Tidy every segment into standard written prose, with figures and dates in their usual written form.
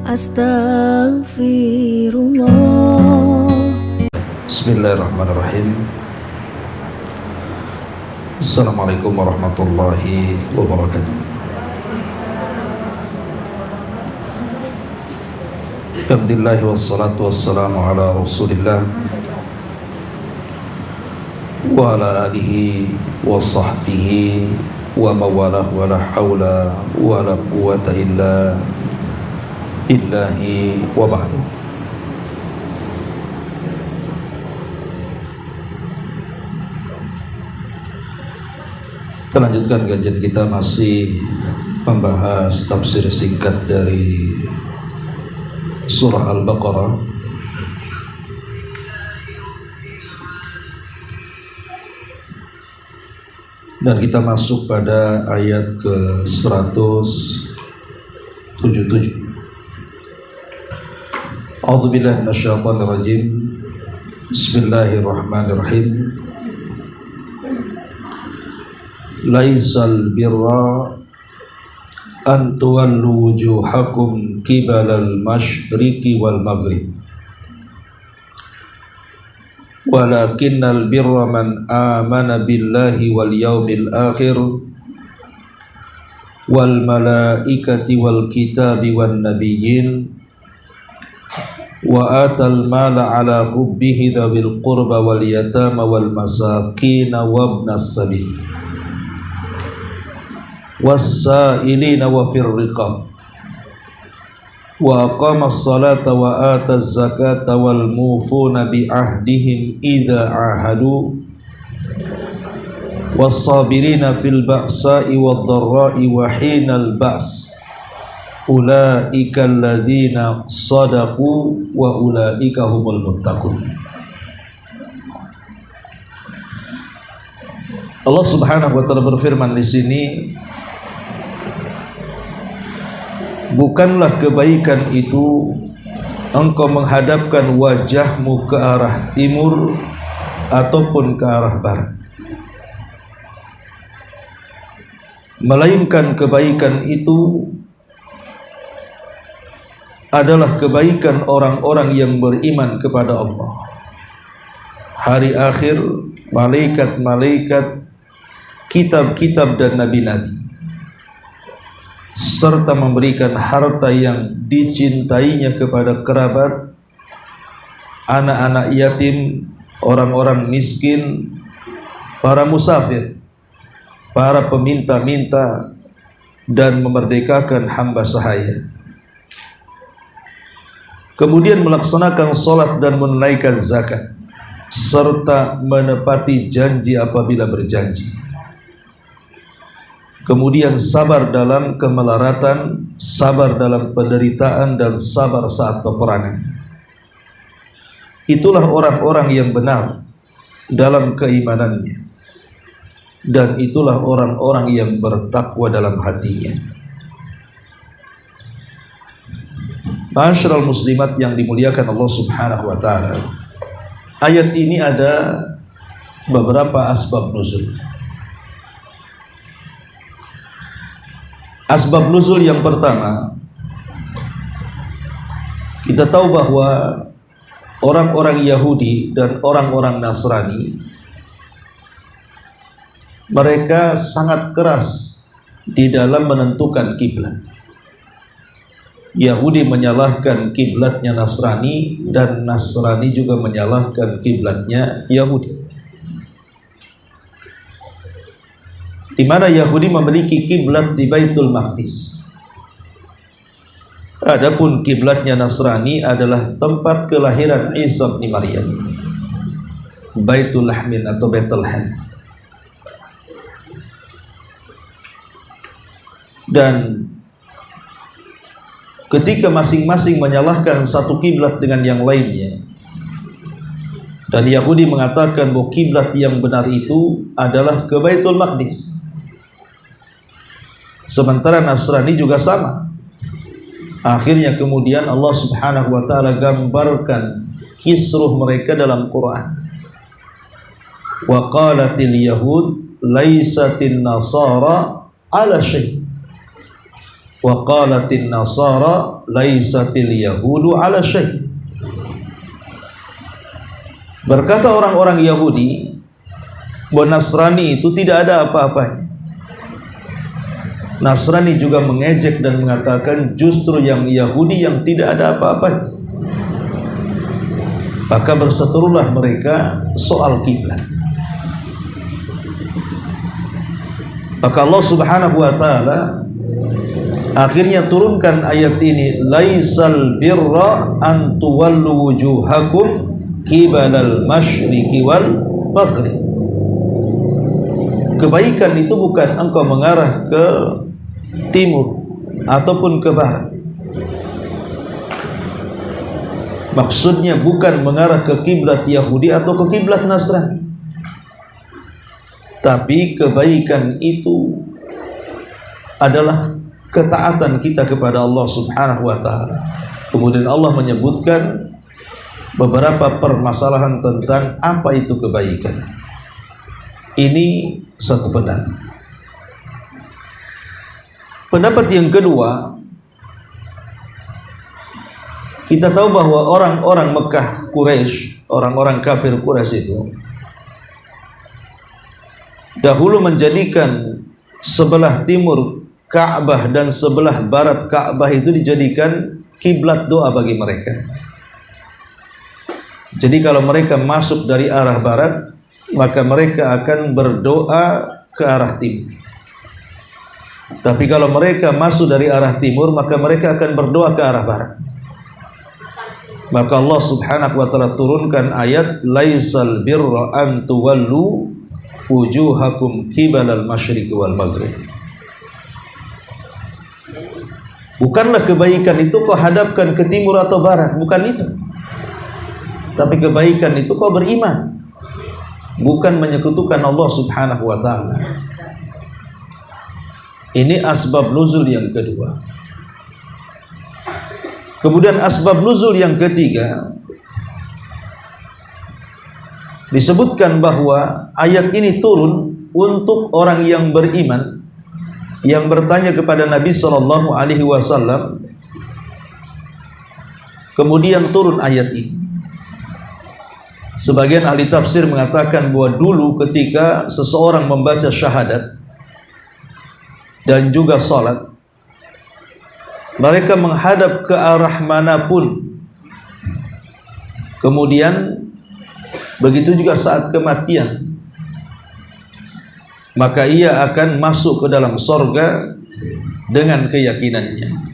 Astaghfirullah. Bismillahirrahmanirrahim. Assalamualaikum warahmatullahi wabarakatuh. Alhamdulillah wassalatu wassalamu ala rasulillah wa ala alihi wa sahbihi wa mawalah wa la hawla wa la quwata illa billahi wa ba'du. Kita lanjutkan kajian kita, masih membahas tafsir singkat dari surah Al-Baqarah. Dan kita masuk pada ayat ke 177. A'udzubillahi minasyaitonir rajim. Bismillahirrahmanirrahim. Laisal birra an tuwallu wujuhakum qibalal masyriqi wal maghrib, walakinnal birra man amana billahi wal yawmil akhir wal malaikati wal kitabi wan nabiyyin wa atal mala ala hubbihi dzawil qurba wal yatama wal masakin wa ibnas sabil was-sa'ilina wa fir riqab wa aqamas salata wa ataz zakata wal mufuna bi ahdihim idza ahadu was-sabirina fil ba'sa'i wad dharra'i wa hinal ba's ulaika alladzina sadaqu wa ulaika humul muttaqun. Allah Subhanahu wa taala berfirman di sini, bukanlah kebaikan itu engkau menghadapkan wajahmu ke arah timur ataupun ke arah barat, melainkan kebaikan itu adalah kebaikan orang-orang yang beriman kepada Allah, hari akhir, malaikat-malaikat, kitab-kitab dan nabi-nabi, serta memberikan harta yang dicintainya kepada kerabat, anak-anak yatim, orang-orang miskin, para musafir, para peminta-minta, dan memerdekakan hamba sahaya. Kemudian melaksanakan salat dan menunaikan zakat, serta menepati janji apabila berjanji. Kemudian sabar dalam kemelaratan, sabar dalam penderitaan, dan sabar saat peperangan. Itulah orang-orang yang benar dalam keimanannya, dan itulah orang-orang yang bertakwa dalam hatinya. Ma'asyiral muslimat yang dimuliakan Allah Subhanahu wa taala, ayat ini ada beberapa asbab nuzul. Asbab nuzul yang pertama, kita tahu bahwa orang-orang Yahudi dan orang-orang Nasrani, mereka sangat keras di dalam menentukan kiblat. Yahudi menyalahkan kiblatnya Nasrani, dan Nasrani juga menyalahkan kiblatnya Yahudi. Di mana Yahudi memiliki kiblat di Baitul Maqdis. Adapun kiblatnya Nasrani adalah tempat kelahiran Isa bin Maryam, Baitul Lahmin atau Bethlehem. Dan ketika masing-masing menyalahkan satu kiblat dengan yang lainnya, dan Yahudi mengatakan bahwa kiblat yang benar itu adalah ke Baitul Maqdis, sementara Nasrani juga sama. Akhirnya kemudian Allah Subhanahu wa taala gambarkan kisruh mereka dalam Quran. Wa qalatil yahud laisatin nasara ala syai'. wa qalatin nasara laisatil yahudu ala syai'. Berkata orang-orang Yahudi bahwa Nasrani itu tidak ada apa-apanya. Nasrani juga mengejek dan mengatakan justru yang Yahudi yang tidak ada apa-apanya. Maka berseterulah mereka soal kiblat. Maka Allah Subhanahu wa taala akhirnya turunkan ayat ini, laisal birra an tuwallu wujuhakum qibalal masyriqi wal maghrib. Kebaikan itu bukan engkau mengarah ke timur ataupun ke barat. Maksudnya bukan mengarah ke kiblat Yahudi atau ke kiblat Nasrani. Tapi kebaikan itu adalah ketaatan kita kepada Allah Subhanahu wa taala. Kemudian Allah menyebutkan beberapa permasalahan tentang apa itu kebaikan. Ini satu pendapat. Pendapat yang kedua, kita tahu bahwa orang-orang Mekah Quraisy, orang-orang kafir Quraisy itu dahulu menjadikan sebelah timur Ka'bah dan sebelah barat Ka'bah itu dijadikan kiblat doa bagi mereka. Jadi kalau mereka masuk dari arah barat, maka mereka akan berdoa ke arah timur. Tapi kalau mereka masuk dari arah timur, maka mereka akan berdoa ke arah barat. Maka Allah Subhanahu wa taala turunkan ayat laisal birra an tuwallu wujuhakum qibalal masyriqi wal maghrib. Bukanlah kebaikan itu kau hadapkan ke timur atau barat, bukan itu. Tapi kebaikan itu kau beriman, bukan menyekutukan Allah Subhanahu wa taala. Ini asbab nuzul yang kedua. Kemudian asbab nuzul yang ketiga, disebutkan bahwa ayat ini turun untuk orang yang beriman yang bertanya kepada Nabi sallallahu alaihi wasallam. Kemudian turun ayat ini. Sebagian ahli tafsir mengatakan bahwa dulu ketika seseorang membaca syahadat dan juga salat, mereka menghadap ke arah manapun. Kemudian begitu juga saat kematian, maka ia akan masuk ke dalam sorga dengan keyakinannya.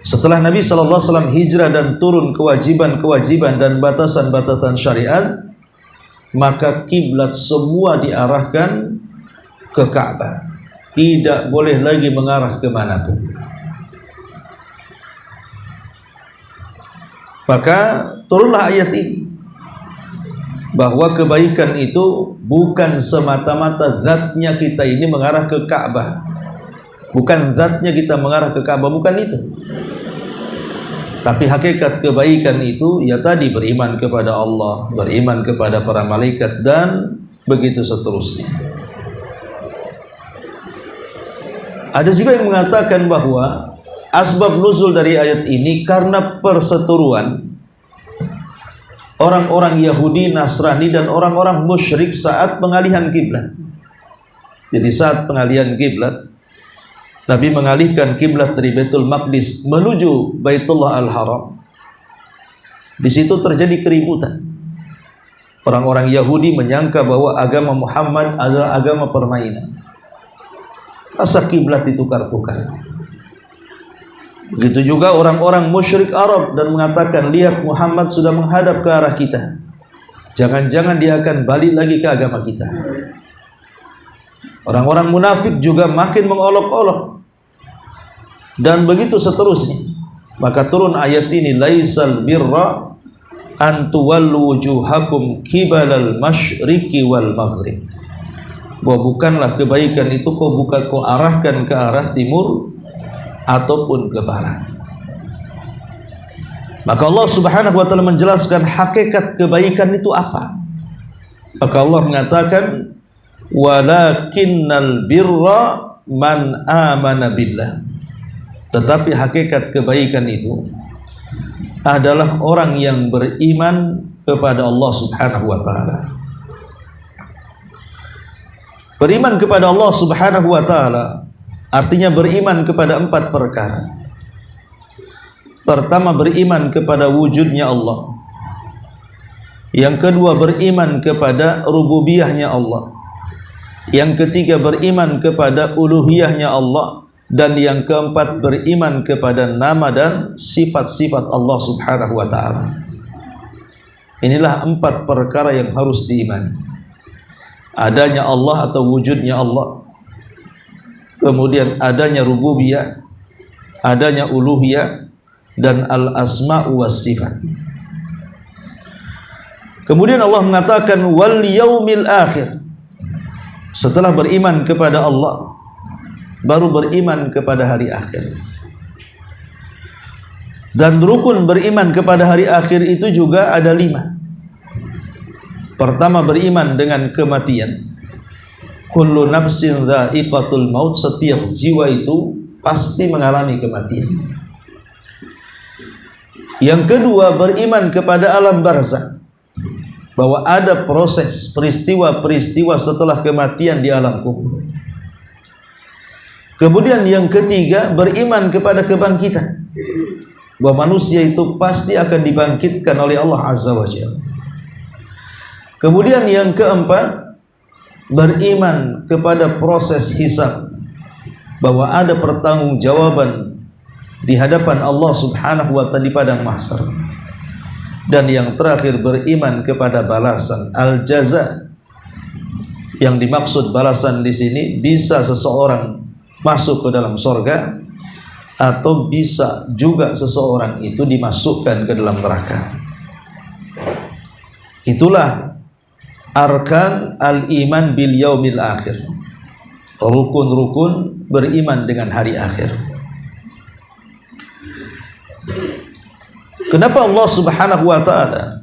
Setelah Nabi SAW hijrah dan turun kewajiban-kewajiban dan batasan-batasan syariat, maka kiblat semua diarahkan ke Ka'bah. Tidak boleh lagi mengarah kemanapun. Maka turunlah ayat ini, bahwa kebaikan itu bukan semata-mata zatnya kita ini mengarah ke Ka'bah. Bukan zatnya kita mengarah ke Ka'bah, bukan itu. Tapi hakikat kebaikan itu ya tadi beriman kepada Allah, beriman kepada para malaikat dan begitu seterusnya. Ada juga yang mengatakan bahwa asbab nuzul dari ayat ini karena perseteruan orang-orang Yahudi, Nasrani dan orang-orang musyrik saat pengalihan kiblat. Jadi saat pengalihan kiblat, Nabi mengalihkan kiblat dari Baitul Maqdis menuju Baitullah Al-Haram. Di situ terjadi keributan. Orang-orang Yahudi menyangka bahwa agama Muhammad adalah agama permainan. Masa kiblat ditukar-tukar. Begitu juga orang-orang musyrik Arab dan mengatakan, lihat Muhammad sudah menghadap ke arah kita. Jangan-jangan dia akan balik lagi ke agama kita. Orang-orang munafik juga makin mengolok-olok. Dan begitu seterusnya. Maka turun ayat ini, laisal birra an tuwallu wujuhakum qibalal masyriqi wal maghrib. Bahwa bukanlah kebaikan itu kau arahkan ke arah timur ataupun ke barat. Maka Allah Subhanahu wa taala menjelaskan hakikat kebaikan itu apa. Maka Allah mengatakan, walakinnal birra man amana billah. Tetapi hakikat kebaikan itu adalah orang yang beriman kepada Allah Subhanahu wa taala. Beriman kepada Allah Subhanahu wa taala artinya beriman kepada 4 perkara. Pertama, beriman kepada wujudnya Allah. Yang kedua, beriman kepada rububiyahnya Allah. Yang ketiga, beriman kepada uluhiyahnya Allah. Dan yang keempat, beriman kepada nama dan sifat-sifat Allah Subhanahu wa ta'ala. Inilah 4 perkara yang harus diimani. Adanya Allah atau wujudnya Allah, kemudian adanya rububiyah, adanya uluhiyah, dan al-asma'u was sifat. Kemudian Allah mengatakan wal yaumil akhir. Setelah beriman kepada Allah, baru beriman kepada hari akhir. Dan rukun beriman kepada hari akhir itu juga ada 5. Pertama, beriman dengan kematian. Kullu nafsin dha'iqatul maut, setiap jiwa itu pasti mengalami kematian. Yang kedua, beriman kepada alam barzakh, bahwa ada proses peristiwa-peristiwa setelah kematian di alam kubur. Kemudian yang ketiga, beriman kepada kebangkitan, bahwa manusia itu pasti akan dibangkitkan oleh Allah Azza wa Jalla. Kemudian yang keempat, beriman kepada proses hisab, bahwa ada pertanggungjawaban di hadapan Allah Subhanahu wa ta'ala di padang mahsyar. Dan yang terakhir, beriman kepada balasan al-jaza. Yang dimaksud balasan di sini, bisa seseorang masuk ke dalam surga, atau bisa juga seseorang itu dimasukkan ke dalam neraka. Itulah arkan al-iman bil yaumil akhir, rukun-rukun beriman dengan hari akhir. Kenapa Allah Subhanahu wa ta'ala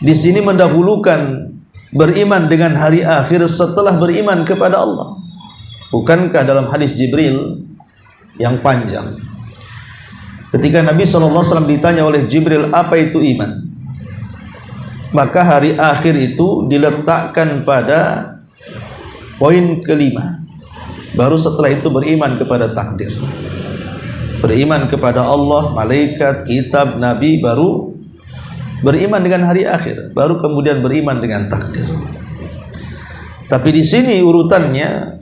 di sini mendahulukan beriman dengan hari akhir setelah beriman kepada Allah? Bukankah dalam hadis Jibril yang panjang, ketika Nabi SAW ditanya oleh Jibril apa itu iman, maka hari akhir itu diletakkan pada poin kelima. Baru setelah itu beriman kepada takdir, beriman kepada Allah, malaikat, kitab, nabi, baru beriman dengan hari akhir, baru kemudian beriman dengan takdir. Tapi di sini urutannya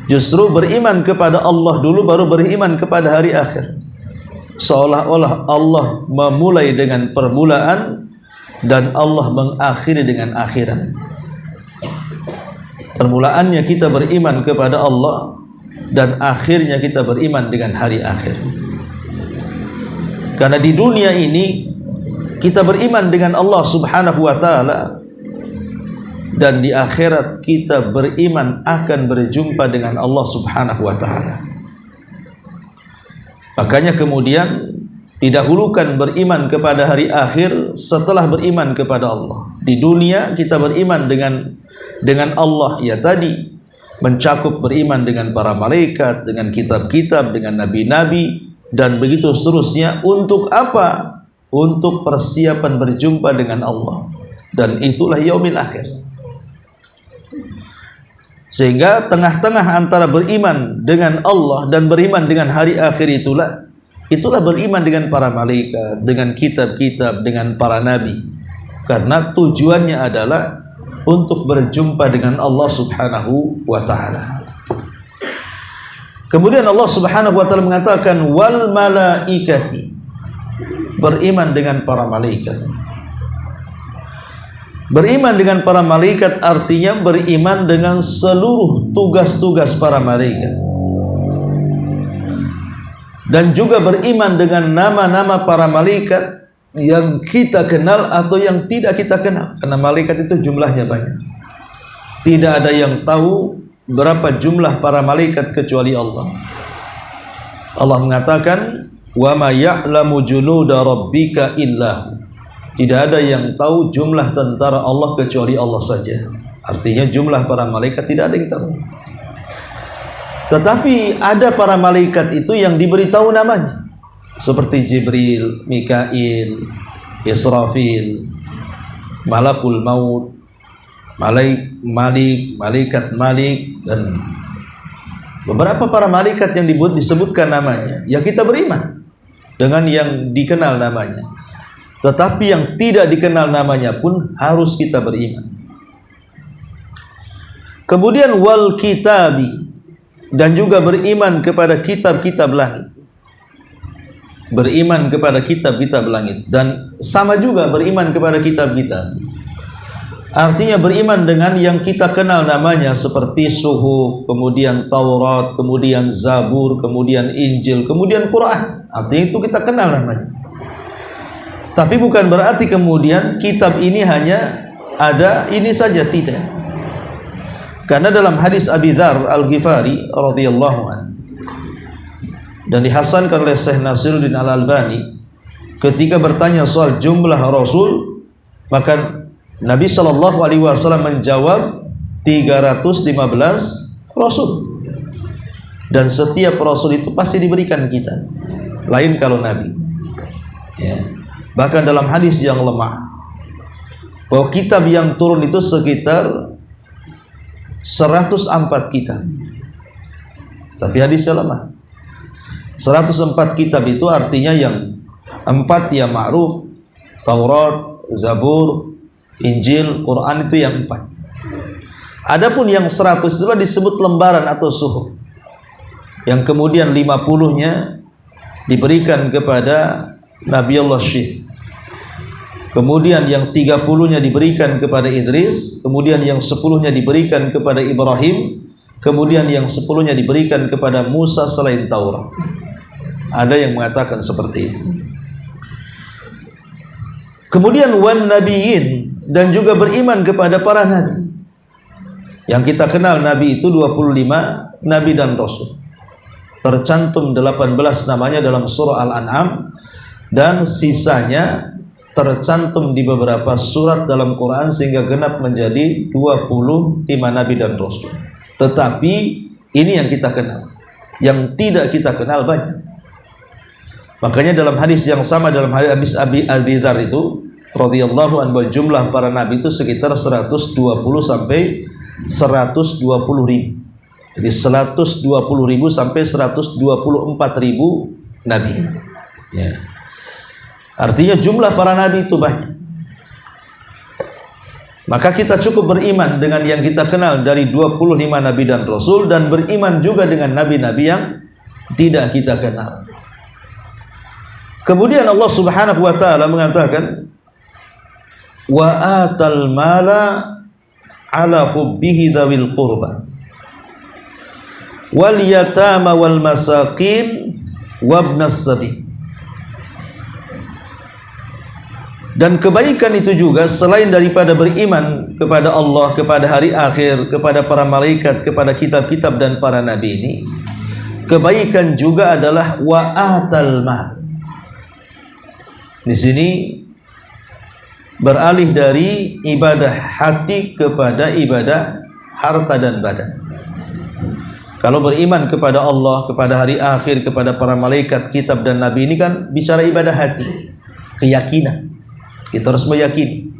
justru beriman kepada Allah dulu, baru beriman kepada hari akhir. Seolah-olah Allah memulai dengan permulaan dan Allah mengakhiri dengan akhiran. Permulaannya kita beriman kepada Allah, dan akhirnya kita beriman dengan hari akhir. Karena di dunia ini kita beriman dengan Allah Subhanahu wa ta'ala, dan di akhirat kita beriman akan berjumpa dengan Allah Subhanahu wa ta'ala. Makanya kemudian didahulukan beriman kepada hari akhir setelah beriman kepada Allah. Di dunia kita beriman dengan Allah, ya tadi mencakup beriman dengan para malaikat, dengan kitab-kitab, dengan nabi-nabi, dan begitu seterusnya. Untuk apa? Untuk persiapan berjumpa dengan Allah, dan itulah yaumil akhir. Sehingga tengah-tengah antara beriman dengan Allah dan beriman dengan hari akhir itulah beriman dengan para malaikat, dengan kitab-kitab, dengan para nabi. Karena tujuannya adalah untuk berjumpa dengan Allah Subhanahu wa ta'ala. Kemudian Allah Subhanahu wa ta'ala mengatakan wal malaikati, beriman dengan para malaikat. Beriman dengan para malaikat artinya beriman dengan seluruh tugas-tugas para malaikat, dan juga beriman dengan nama-nama para malaikat yang kita kenal atau yang tidak kita kenal. Karena malaikat itu jumlahnya banyak, tidak ada yang tahu berapa jumlah para malaikat kecuali Allah. Allah mengatakan wa ma ya'lamu junuda rabbika illahu, tidak ada yang tahu jumlah tentara Allah kecuali Allah saja. Artinya jumlah para malaikat tidak ada yang tahu. Tetapi ada para malaikat itu yang diberitahu namanya, seperti Jibril, Mikail, Israfil, Malakul Maut, Malaikat Malik, dan beberapa para malaikat yang disebutkan namanya. Ya, kita beriman dengan yang dikenal namanya. Tetapi yang tidak dikenal namanya pun harus kita beriman. Kemudian wal kitabi, dan juga beriman kepada kitab-kitab langit. Beriman kepada kitab-kitab langit, dan sama juga beriman kepada kitab-kitab. Artinya beriman dengan yang kita kenal namanya, seperti Suhuf, kemudian Taurat, kemudian Zabur, kemudian Injil, kemudian Quran. Artinya itu kita kenal namanya. Tapi bukan berarti kemudian kitab ini hanya ada ini saja, tidak. Karena dalam hadis Abi Dzar Al-Ghifari radhiyallahu anhu, dan dihasankan oleh Syekh Nasiruddin Al-Albani, ketika bertanya soal jumlah Rasul, maka Nabi sallallahu alaihi wasallam menjawab 315 Rasul. Dan setiap Rasul itu pasti diberikan kitab, lain kalau Nabi. Ya. Bahkan dalam hadis yang lemah, bahwa kitab yang turun itu sekitar 104 kitab. Tapi hadisnya lemah. 104 kitab itu artinya yang 4 yang ma'ruf, Taurat, Zabur, Injil, Quran, itu yang 4. Adapun yang 100 itulah disebut lembaran atau suhuf, yang kemudian 50-nya diberikan kepada Nabi Allah Syith, kemudian yang 30-nya diberikan kepada Idris, kemudian yang 10-nya diberikan kepada Ibrahim, kemudian yang 10-nya diberikan kepada Musa selain Taurat. Ada yang mengatakan seperti itu. Kemudian wan nabiyyin, dan juga beriman kepada para nabi. Yang kita kenal nabi itu 25 nabi dan rasul. Tercantum 18 namanya dalam surah Al-An'am, dan sisanya tercantum di beberapa surat dalam Quran, sehingga genap menjadi 25 nabi dan rasul. Tetapi ini yang kita kenal. Yang tidak kita kenal banyak. Makanya dalam hadis yang sama, dalam hadis Abi Dzar itu radhiyallahu anhu, jumlah para nabi itu sekitar 120 sampai 120 ribu. Jadi 120 ribu sampai 124 ribu nabi. Ya. Artinya jumlah para nabi itu banyak. Maka kita cukup beriman dengan yang kita kenal dari 25 nabi dan rasul, dan beriman juga dengan nabi-nabi yang tidak kita kenal. Kemudian Allah Subhanahu wa taala mengatakan, wa atal mala ala hubbihi dzawil qurba wal yatama wal masakin wabnas sabil. Dan kebaikan itu juga selain daripada beriman kepada Allah, kepada hari akhir, kepada para malaikat, kepada kitab-kitab dan para nabi ini, kebaikan juga adalah wa atal mal. Di sini beralih dari ibadah hati kepada ibadah harta dan badan. Kalau beriman kepada Allah, kepada hari akhir, kepada para malaikat, kitab dan nabi, ini kan bicara ibadah hati, keyakinan. Kita harus meyakini.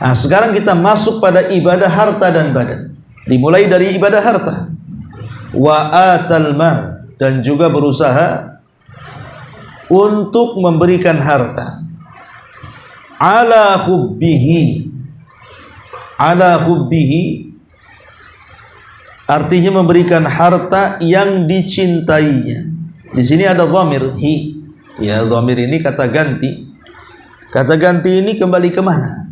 Nah, sekarang kita masuk pada ibadah harta dan badan. Dimulai dari ibadah harta. Wa atal mal, dan juga berusaha untuk memberikan harta. Ala hubbihi. Ala hubbihi artinya memberikan harta yang dicintainya. Di sini ada dhamir hi. Ya, dhamir ini kata ganti. Kata ganti ini kembali kemana?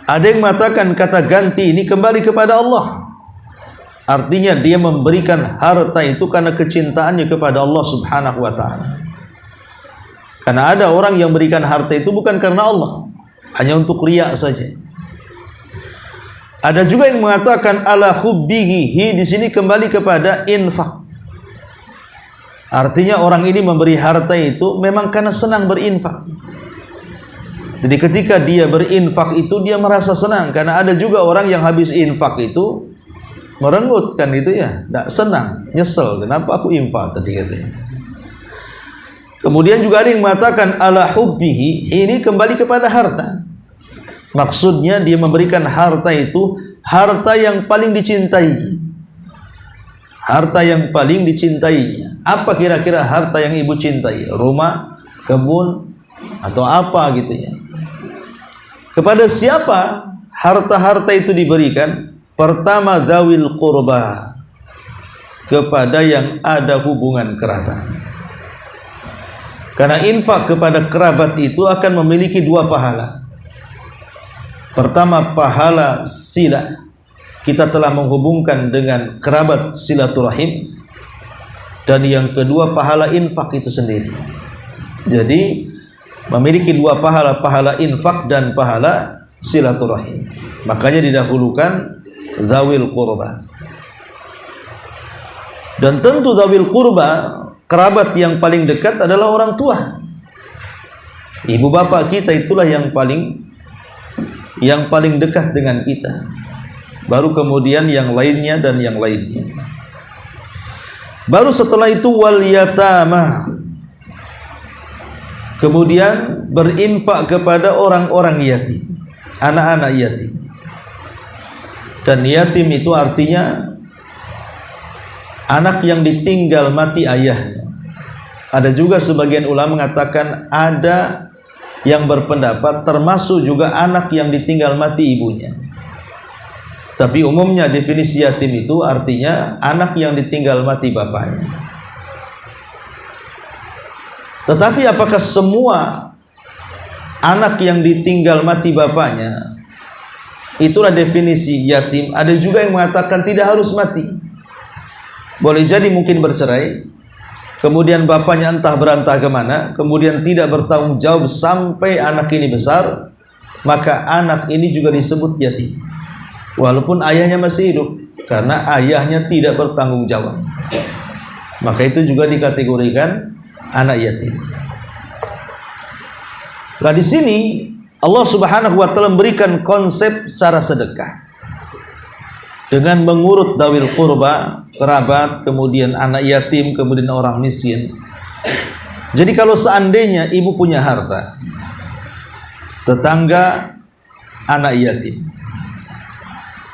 Ada yang mengatakan kata ganti ini kembali kepada Allah. Artinya dia memberikan harta itu karena kecintaannya kepada Allah Subhanahu wa ta'ala. Karena ada orang yang berikan harta itu bukan karena Allah, hanya untuk riya saja. Ada juga yang mengatakan ala hubbihi, di sini kembali kepada infak. Artinya orang ini memberi harta itu memang karena senang berinfak. Jadi ketika dia berinfak itu dia merasa senang. Karena ada juga orang yang habis infak itu merenggut kan itu ya, tidak senang, nyesel, kenapa aku infak tadi katanya. Kemudian juga ada yang mengatakan ala hubbihi, ini kembali kepada harta. Maksudnya dia memberikan harta itu harta yang paling dicintai. Harta yang paling dicintainya. Apa kira-kira harta yang ibu cintai? Rumah, kebun, atau apa gitu ya. Kepada siapa harta-harta itu diberikan? Pertama, dzawil qurba, kepada yang ada hubungan kerabat. Karena infak kepada kerabat itu akan memiliki dua pahala. Pertama, pahala sila, kita telah menghubungkan dengan kerabat silaturahim. Dan yang kedua, pahala infak itu sendiri. Jadi memiliki dua pahala, pahala infak dan pahala silaturahim. Makanya didahulukan dzawil qurba. Dan tentu dzawil qurba, kerabat yang paling dekat adalah orang tua. Ibu bapak kita itulah yang paling dekat dengan kita. Baru kemudian yang lainnya dan yang lainnya. Baru setelah itu wal yatama. Kemudian berinfak kepada orang-orang yatim, anak-anak yatim. Dan yatim itu artinya anak yang ditinggal mati ayahnya. Ada juga sebagian ulama mengatakan, ada yang berpendapat termasuk juga anak yang ditinggal mati ibunya. Tapi umumnya definisi yatim itu artinya anak yang ditinggal mati bapaknya. Tetapi apakah semua anak yang ditinggal mati bapaknya itulah definisi yatim? Ada juga yang mengatakan tidak harus mati. Boleh jadi mungkin bercerai, kemudian bapaknya entah berantah kemana, kemudian tidak bertanggung jawab sampai anak ini besar, maka anak ini juga disebut yatim walaupun ayahnya masih hidup, karena ayahnya tidak bertanggung jawab. Maka itu juga dikategorikan anak yatim. Nah, di sini Allah Subhanahu wa taala memberikan konsep cara sedekah dengan mengurut dzawil qurba, kerabat, kemudian anak yatim, kemudian orang miskin. Jadi kalau seandainya ibu punya harta, tetangga anak yatim,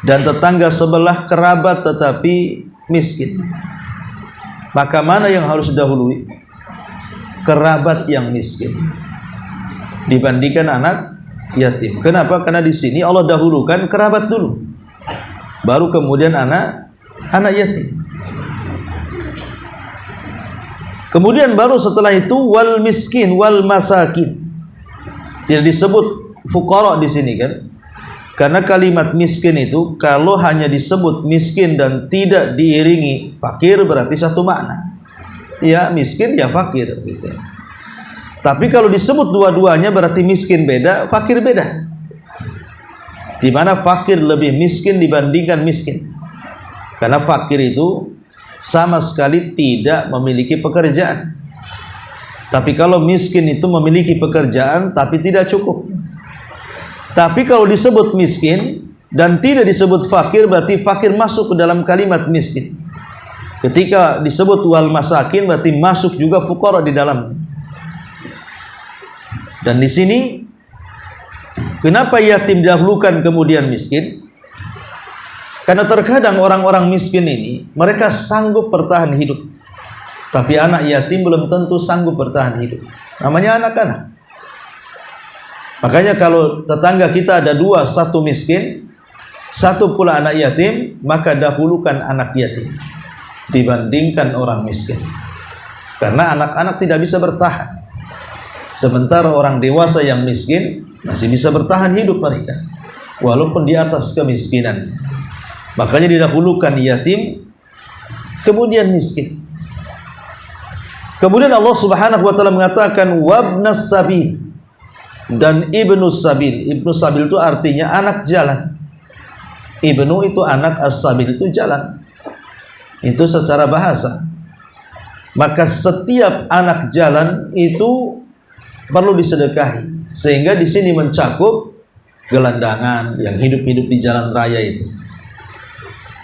dan tetangga sebelah kerabat tetapi miskin, maka mana yang harus didahului? Kerabat yang miskin dibandingkan anak yatim. Kenapa? Karena di sini Allah dahulukan kerabat dulu, baru kemudian anak yatim. Kemudian baru setelah itu wal miskin wal masakin. Tidak disebut fuqara di sini kan? Karena kalimat miskin itu kalau hanya disebut miskin dan tidak diiringi fakir berarti satu makna. Ya miskin ya fakir gitu. Tapi kalau disebut dua-duanya berarti miskin beda, fakir beda. Di mana fakir lebih miskin dibandingkan miskin. Karena fakir itu sama sekali tidak memiliki pekerjaan. Tapi kalau miskin itu memiliki pekerjaan tapi tidak cukup. Tapi kalau disebut miskin dan tidak disebut fakir, berarti fakir masuk ke dalam kalimat miskin. Ketika disebut wal masakin, berarti masuk juga fuqara di dalamnya. Dan di sini kenapa yatim didahulukan kemudian miskin? Karena terkadang orang-orang miskin ini mereka sanggup bertahan hidup, tapi anak yatim belum tentu sanggup bertahan hidup. Namanya anak-anak. Makanya kalau tetangga kita ada dua, satu miskin, satu pula anak yatim, maka dahulukan anak yatim dibandingkan orang miskin. Karena anak-anak tidak bisa bertahan, sementara orang dewasa yang miskin masih bisa bertahan hidup mereka walaupun di atas kemiskinan. Makanya didahulukan yatim kemudian miskin. Kemudian Allah Subhanahu wa taala mengatakan wabnas sabil dan ibnu sabil. Ibnu sabil itu artinya anak jalan. Ibnu itu anak, as-sabil itu jalan. Itu secara bahasa. Maka setiap anak jalan itu perlu disedekahi. Sehingga di sini mencakup gelandangan yang hidup-hidup di jalan raya itu.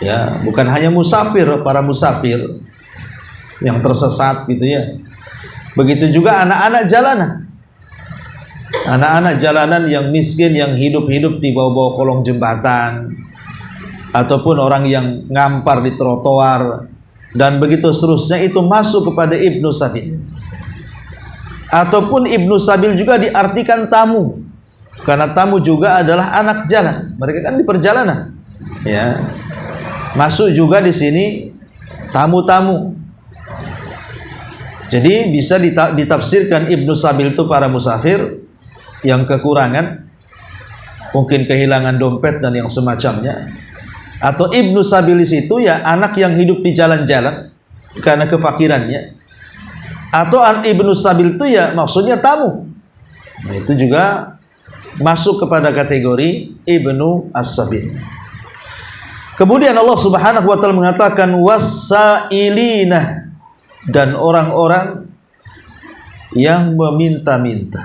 Ya, bukan hanya musafir, para musafir yang tersesat gitu ya. Begitu juga anak-anak jalanan. Anak-anak jalanan yang miskin, yang hidup-hidup di bawah-bawah kolong jembatan, ataupun orang yang ngampar di trotoar, dan begitu seterusnya, itu masuk kepada Ibnu Sabil. Ataupun Ibnu Sabil juga diartikan tamu, karena tamu juga adalah anak jalan. Mereka kan di perjalanan, ya. Masuk juga di sini tamu-tamu. Jadi bisa ditafsirkan Ibnu Sabil itu para musafir yang kekurangan, mungkin kehilangan dompet dan yang semacamnya. Atau Ibnu Sabilis itu ya anak yang hidup di jalan-jalan karena kefakirannya. Atau Ibnu Sabil itu ya maksudnya tamu. Nah, itu juga masuk kepada kategori Ibnu As-Sabil. Kemudian Allah Subhanahu wa taala mengatakan wasailina, dan orang-orang yang meminta-minta.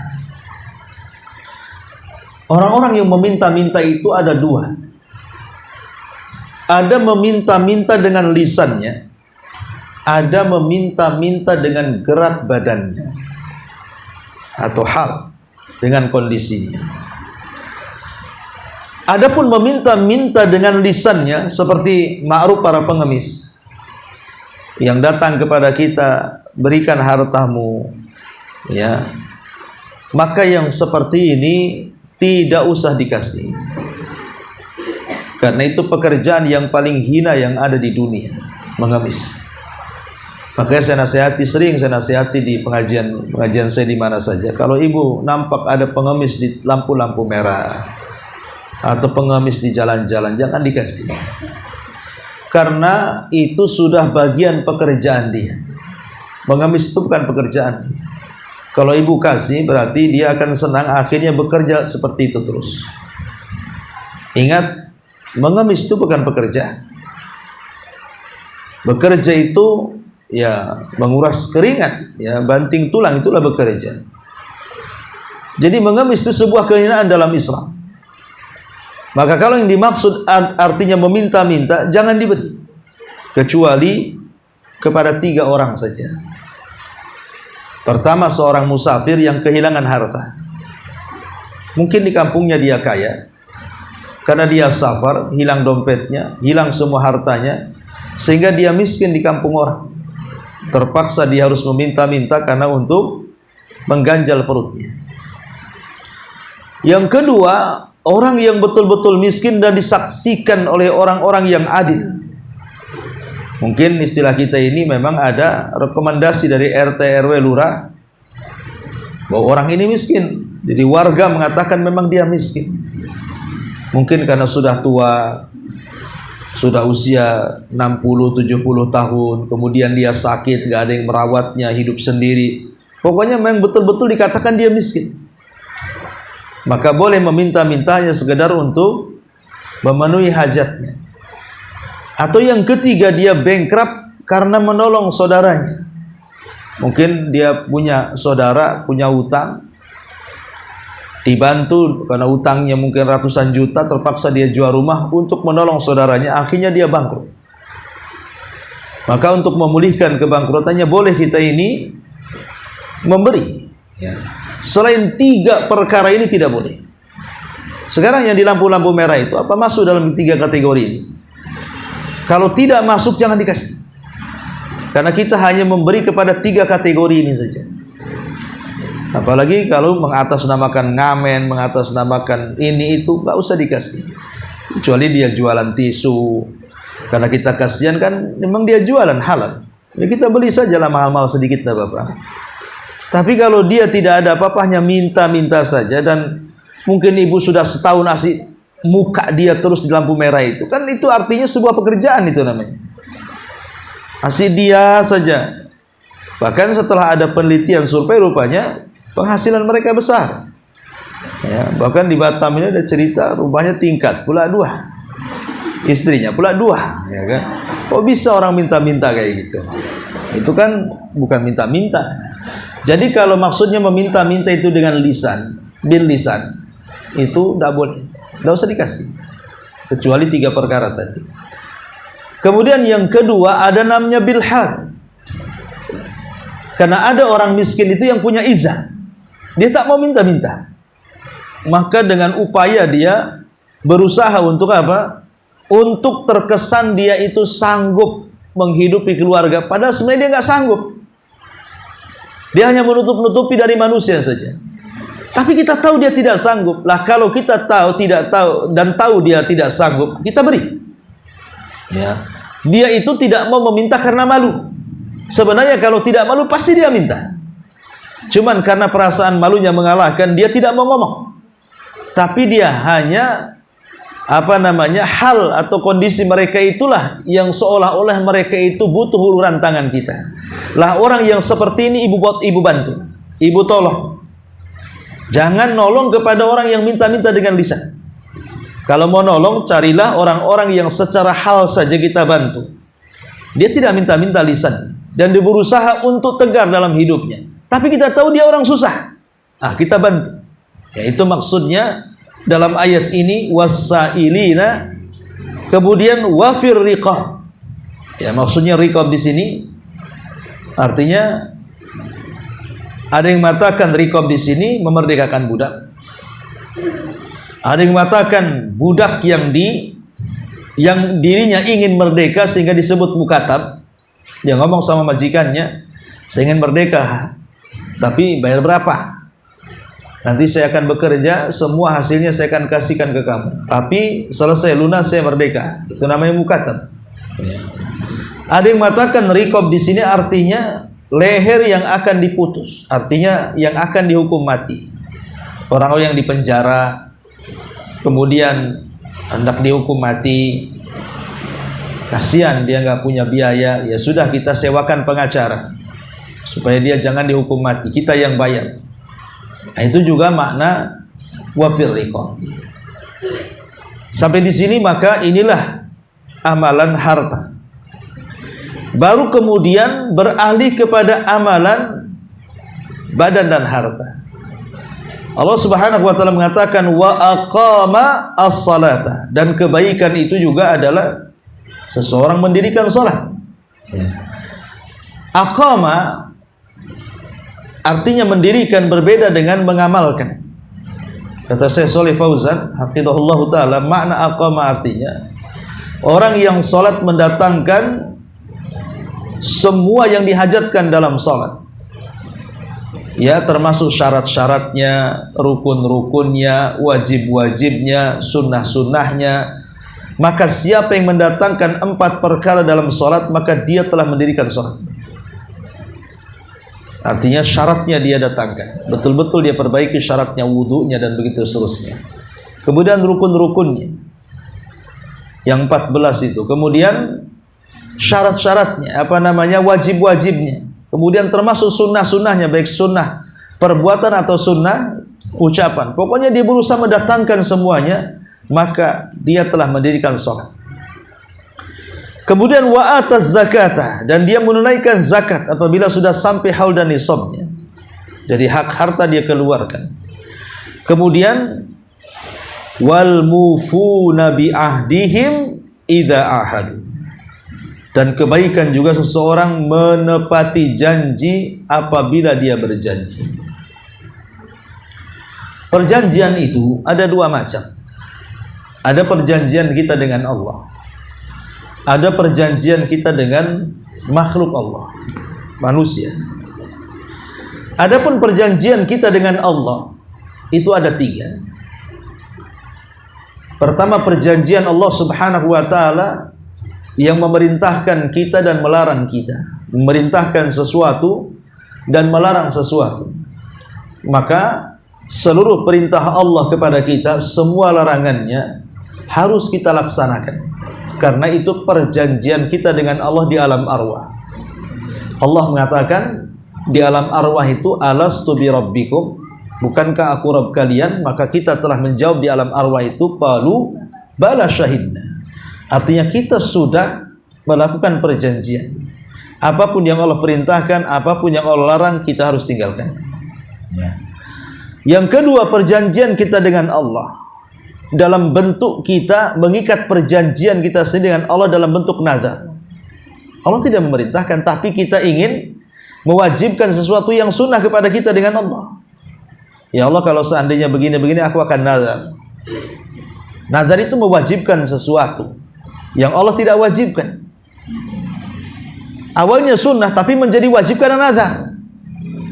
Orang-orang yang meminta-minta itu ada dua. Ada meminta-minta dengan lisannya, ada meminta-minta dengan gerak badannya atau hal dengan kondisinya. Adapun meminta-minta dengan lisannya seperti ma'ruf para pengemis yang datang kepada kita, berikan hartamu, ya, maka yang seperti ini tidak usah dikasih, karena itu pekerjaan yang paling hina yang ada di dunia, mengemis. Makanya saya nasihati, sering saya nasihati di pengajian saya di mana saja, kalau ibu nampak ada pengemis di lampu-lampu merah atau pengemis di jalan-jalan, jangan dikasih, karena itu sudah bagian pekerjaan dia. Mengemis itu bukan pekerjaan. Kalau ibu kasih berarti dia akan senang, akhirnya bekerja seperti itu terus. Ingat, mengemis itu bukan pekerjaan. Bekerja itu ya menguras keringat, ya banting tulang, itulah bekerja. Jadi mengemis itu sebuah kehinaan dalam Islam. Maka kalau yang dimaksud artinya meminta-minta, jangan diberi, kecuali kepada 3 orang saja. Pertama, seorang musafir yang kehilangan harta. Mungkin di kampungnya dia kaya, karena dia safar, hilang dompetnya, hilang semua hartanya, sehingga dia miskin di kampung orang. Terpaksa dia harus meminta-minta karena untuk mengganjal perutnya. Yang kedua, orang yang betul-betul miskin dan disaksikan oleh orang-orang yang adil. Mungkin istilah kita ini memang ada rekomendasi dari RT RW lurah bahwa orang ini miskin. Jadi warga mengatakan memang dia miskin. Mungkin karena sudah tua, sudah usia 60-70 tahun, kemudian dia sakit, gak ada yang merawatnya, hidup sendiri. Pokoknya memang betul-betul dikatakan dia miskin. Maka boleh meminta-mintanya sekedar untuk memenuhi hajatnya. Atau yang ketiga, dia bankrupt karena menolong saudaranya. Mungkin dia punya saudara, punya utang, dibantu karena utangnya mungkin ratusan juta, terpaksa dia jual rumah untuk menolong saudaranya, akhirnya dia bangkrut. Maka untuk memulihkan kebangkrutannya, boleh kita ini memberi, ya. Selain 3 perkara ini tidak boleh. Sekarang yang di lampu-lampu merah itu apa masuk dalam 3 kategori ini? Kalau tidak masuk, jangan dikasih. Karena kita hanya memberi kepada 3 kategori ini saja. Apalagi kalau mengatasnamakan ngamen, mengatasnamakan ini itu, gak usah dikasih. Kecuali dia jualan tisu, karena kita kasihan kan, memang dia jualan halal, ya kita beli saja lah mahal-mahal sedikit, gak apa-apa. Tapi kalau dia tidak ada apa-apa, hanya minta-minta saja, dan mungkin ibu sudah setahun asik muka dia terus di lampu merah itu, kan itu artinya sebuah pekerjaan itu namanya. Asik dia saja. Bahkan setelah ada penelitian survei, rupanya penghasilan mereka besar. Ya, bahkan di Batam ini ada cerita, rumahnya tingkat, pula 2. Istrinya pula 2, ya kan? Kok bisa orang minta-minta kayak gitu? Itu kan bukan minta-minta. Jadi kalau maksudnya meminta-minta itu dengan lisan, bil lisan, itu tidak boleh, tidak usah dikasih, kecuali 3 perkara tadi. Kemudian yang kedua ada namanya bilhad. Karena ada orang miskin itu yang punya izah. Dia tak mau minta-minta. Maka dengan upaya dia berusaha untuk apa? Untuk terkesan dia itu sanggup menghidupi keluarga. Padahal sebenarnya dia nggak sanggup. Dia hanya menutup-nutupi dari manusia saja. Tapi kita tahu dia tidak sanggup. Lah kalau kita tahu, tidak tahu, dan tahu dia tidak sanggup, kita beri. Ya. Dia itu tidak mau meminta karena malu. Sebenarnya kalau tidak malu pasti dia minta. Cuman karena perasaan malunya mengalahkan, dia tidak mau ngomong. Tapi dia hanya hal atau kondisi mereka itulah yang seolah-olah mereka itu butuh uluran tangan kita. Lah orang yang seperti ini ibu bantu, ibu tolong. Jangan nolong kepada orang yang minta-minta dengan lisan. Kalau mau nolong, carilah orang-orang yang secara hal saja kita bantu. Dia tidak minta-minta lisan dan dia berusaha untuk tegar dalam hidupnya. Tapi kita tahu dia orang susah. Kita bantu. Yaitu maksudnya dalam ayat ini wasailina, kemudian wafir riqab. Ya, maksudnya riqab di sini artinya ada yang mengatakan riqab di sini memerdekakan budak. Ada yang mengatakan budak yang dirinya ingin merdeka sehingga disebut mukatab. Dia ngomong sama majikannya, saya ingin merdeka, tapi bayar berapa? Nanti saya akan bekerja, semua hasilnya saya akan kasihkan ke kamu. Tapi selesai lunas saya merdeka. Itu namanya mukatab. Ada yang mengatakan riqab di sini artinya leher yang akan diputus, artinya yang akan dihukum mati. Orang yang dipenjara, kemudian hendak dihukum mati, kasihan dia nggak punya biaya, ya sudah kita sewakan pengacara supaya dia jangan dihukum mati, kita yang bayar. Nah, itu juga makna wafir riqab. Sampai di sini maka inilah amalan harta. Baru kemudian beralih kepada amalan badan dan harta. Allah Subhanahu wa taala mengatakan wa aqama as-salata, dan kebaikan itu juga adalah seseorang mendirikan salat. Aqama artinya mendirikan, berbeda dengan mengamalkan. Kata Syekh Shalih Fauzan hafizahullah taala, makna aqama artinya orang yang salat mendatangkan semua yang dihajatkan dalam salat. Ya, termasuk syarat-syaratnya, rukun-rukunnya, wajib-wajibnya, sunnah-sunnahnya. Maka siapa yang mendatangkan 4 perkara dalam salat, maka dia telah mendirikan salat. Artinya syaratnya dia datangkan, betul-betul dia perbaiki syaratnya, wudunya dan begitu seterusnya. Kemudian rukun-rukunnya yang 14 itu. Kemudian syarat-syaratnya, wajib-wajibnya. Kemudian termasuk sunnah-sunnahnya, baik sunnah perbuatan atau sunnah ucapan. Pokoknya dia berusaha mendatangkan semuanya, maka dia telah mendirikan salat. Kemudian wa ataz zakata, dan dia menunaikan zakat apabila sudah sampai haul dan nisabnya. Jadi hak harta dia keluarkan. Kemudian wal mufuna bi ahdihim idza ahadu. Dan kebaikan juga seseorang menepati janji apabila dia berjanji. Perjanjian itu ada 2 macam. Ada perjanjian kita dengan Allah. Ada perjanjian kita dengan makhluk Allah, manusia. Adapun perjanjian kita dengan Allah itu ada 3. Pertama, perjanjian Allah Subhanahu wa taala yang memerintahkan kita dan melarang kita, memerintahkan sesuatu dan melarang sesuatu. Maka seluruh perintah Allah kepada kita, semua larangannya harus kita laksanakan. Karena itu perjanjian kita dengan Allah di alam arwah. Allah mengatakan di alam arwah itu, alastu bi rabbikum, bukankah aku Rabb kalian? Maka kita telah menjawab di alam arwah itu, qalu bala syahidna. Artinya kita sudah melakukan perjanjian. Apapun yang Allah perintahkan, apapun yang Allah larang, kita harus tinggalkan. Yang kedua, perjanjian kita dengan Allah dalam bentuk kita mengikat perjanjian kita sendiri dengan Allah dalam bentuk nazar. Allah tidak memerintahkan, tapi kita ingin mewajibkan sesuatu yang sunnah kepada kita dengan Allah. Ya Allah, kalau seandainya begini-begini aku akan nazar. Nazar itu mewajibkan sesuatu yang Allah tidak wajibkan. Awalnya sunnah tapi menjadi wajib karena nazar.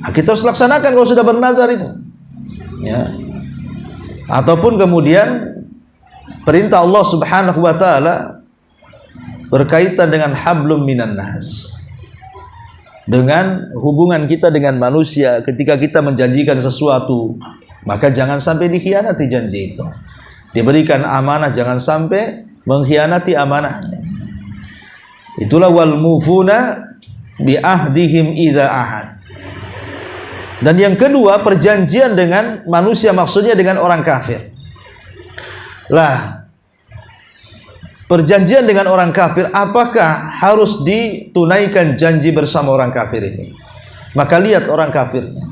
Nah, kita harus laksanakan kalau sudah bernazar itu. Ya. Ataupun kemudian perintah Allah Subhanahu wa taala berkaitan dengan hablum minan nas. Dengan hubungan kita dengan manusia, ketika kita menjanjikan sesuatu, maka jangan sampai dikhianati janji itu. Diberikan amanah, jangan sampai mengkhianati amanahnya. Itulah wal mufuna bi ahdihim idza ahad. Dan yang kedua, perjanjian dengan manusia, maksudnya dengan orang kafir. Lah, perjanjian dengan orang kafir, apakah harus ditunaikan janji bersama orang kafir ini? Maka lihat orang kafirnya.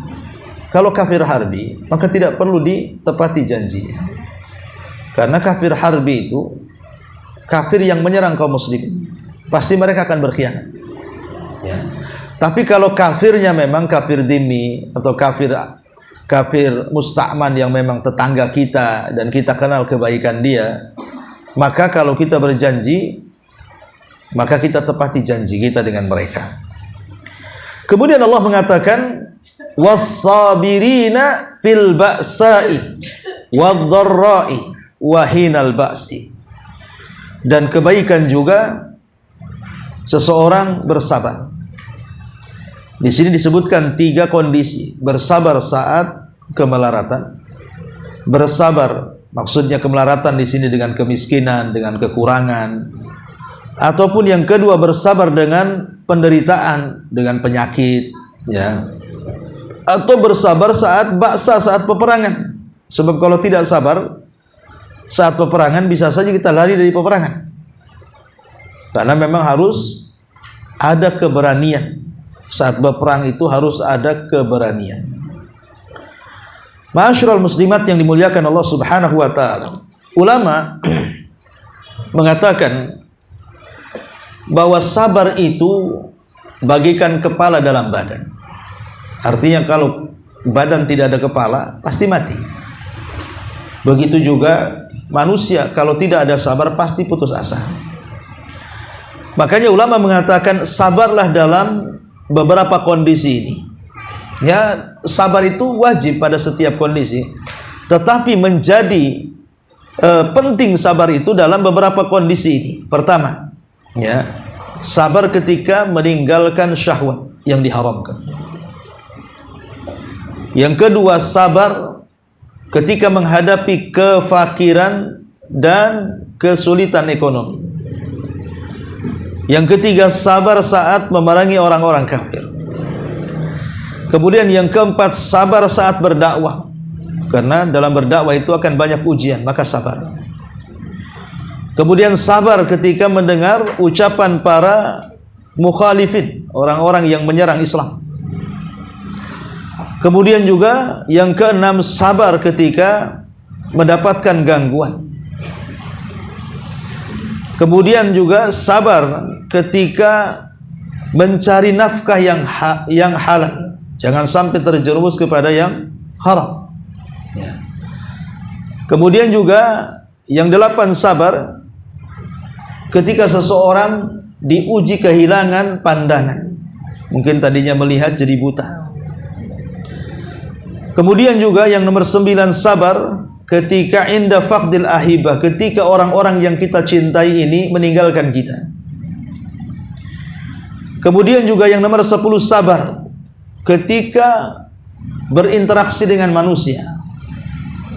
Kalau kafir harbi, maka tidak perlu ditepati janjinya. Karena kafir harbi itu kafir yang menyerang kaum muslimin. Pasti mereka akan berkhianat. Ya. Tapi kalau kafirnya memang kafir dhimmi atau kafir musta'man yang memang tetangga kita dan kita kenal kebaikan dia, maka kalau kita berjanji, maka kita tepati janji kita dengan mereka. Kemudian Allah mengatakan was-sabirina fil ba'sa'i wadh-dharra'i wa hinal ba'si. Dan kebaikan juga seseorang bersabar. Di sini disebutkan 3 kondisi: bersabar saat kemelaratan. Bersabar maksudnya kemelaratan di sini dengan kemiskinan, dengan kekurangan. Ataupun yang kedua, bersabar dengan penderitaan, dengan penyakit, ya. Atau bersabar saat ba'sa, saat peperangan. Sebab kalau tidak sabar saat peperangan, bisa saja kita lari dari peperangan. Karena memang harus ada keberanian. Saat berperang itu harus ada keberanian. Ma'asyiral muslimat yang dimuliakan Allah Subhanahu wa taala. Ulama mengatakan bahwa sabar itu bagikan kepala dalam badan. Artinya kalau badan tidak ada kepala, pasti mati. Begitu juga manusia, kalau tidak ada sabar pasti putus asa. Makanya ulama mengatakan sabarlah dalam beberapa kondisi ini. Ya, sabar itu wajib pada setiap kondisi, tetapi menjadi penting sabar itu dalam beberapa kondisi ini. Pertama, ya, sabar ketika meninggalkan syahwat yang diharamkan. Yang kedua, sabar ketika menghadapi kefakiran dan kesulitan ekonomi. Yang ketiga, sabar saat memerangi orang-orang kafir. Kemudian yang keempat, sabar saat berdakwah. Karena dalam berdakwah itu akan banyak ujian, maka sabar. Kemudian sabar ketika mendengar ucapan para mukhalifin, orang-orang yang menyerang Islam. Kemudian juga yang keenam, sabar ketika mendapatkan gangguan. Kemudian juga sabar ketika mencari nafkah yang halal. Jangan sampai terjerumus kepada yang haram. Ya. Kemudian juga yang 8, sabar ketika seseorang diuji kehilangan pandangan. Mungkin tadinya melihat jadi buta. Kemudian juga yang nomor 9, sabar ketika inda faqdil ahibah, ketika orang-orang yang kita cintai ini meninggalkan kita. Kemudian juga yang nomor 10, sabar ketika berinteraksi dengan manusia.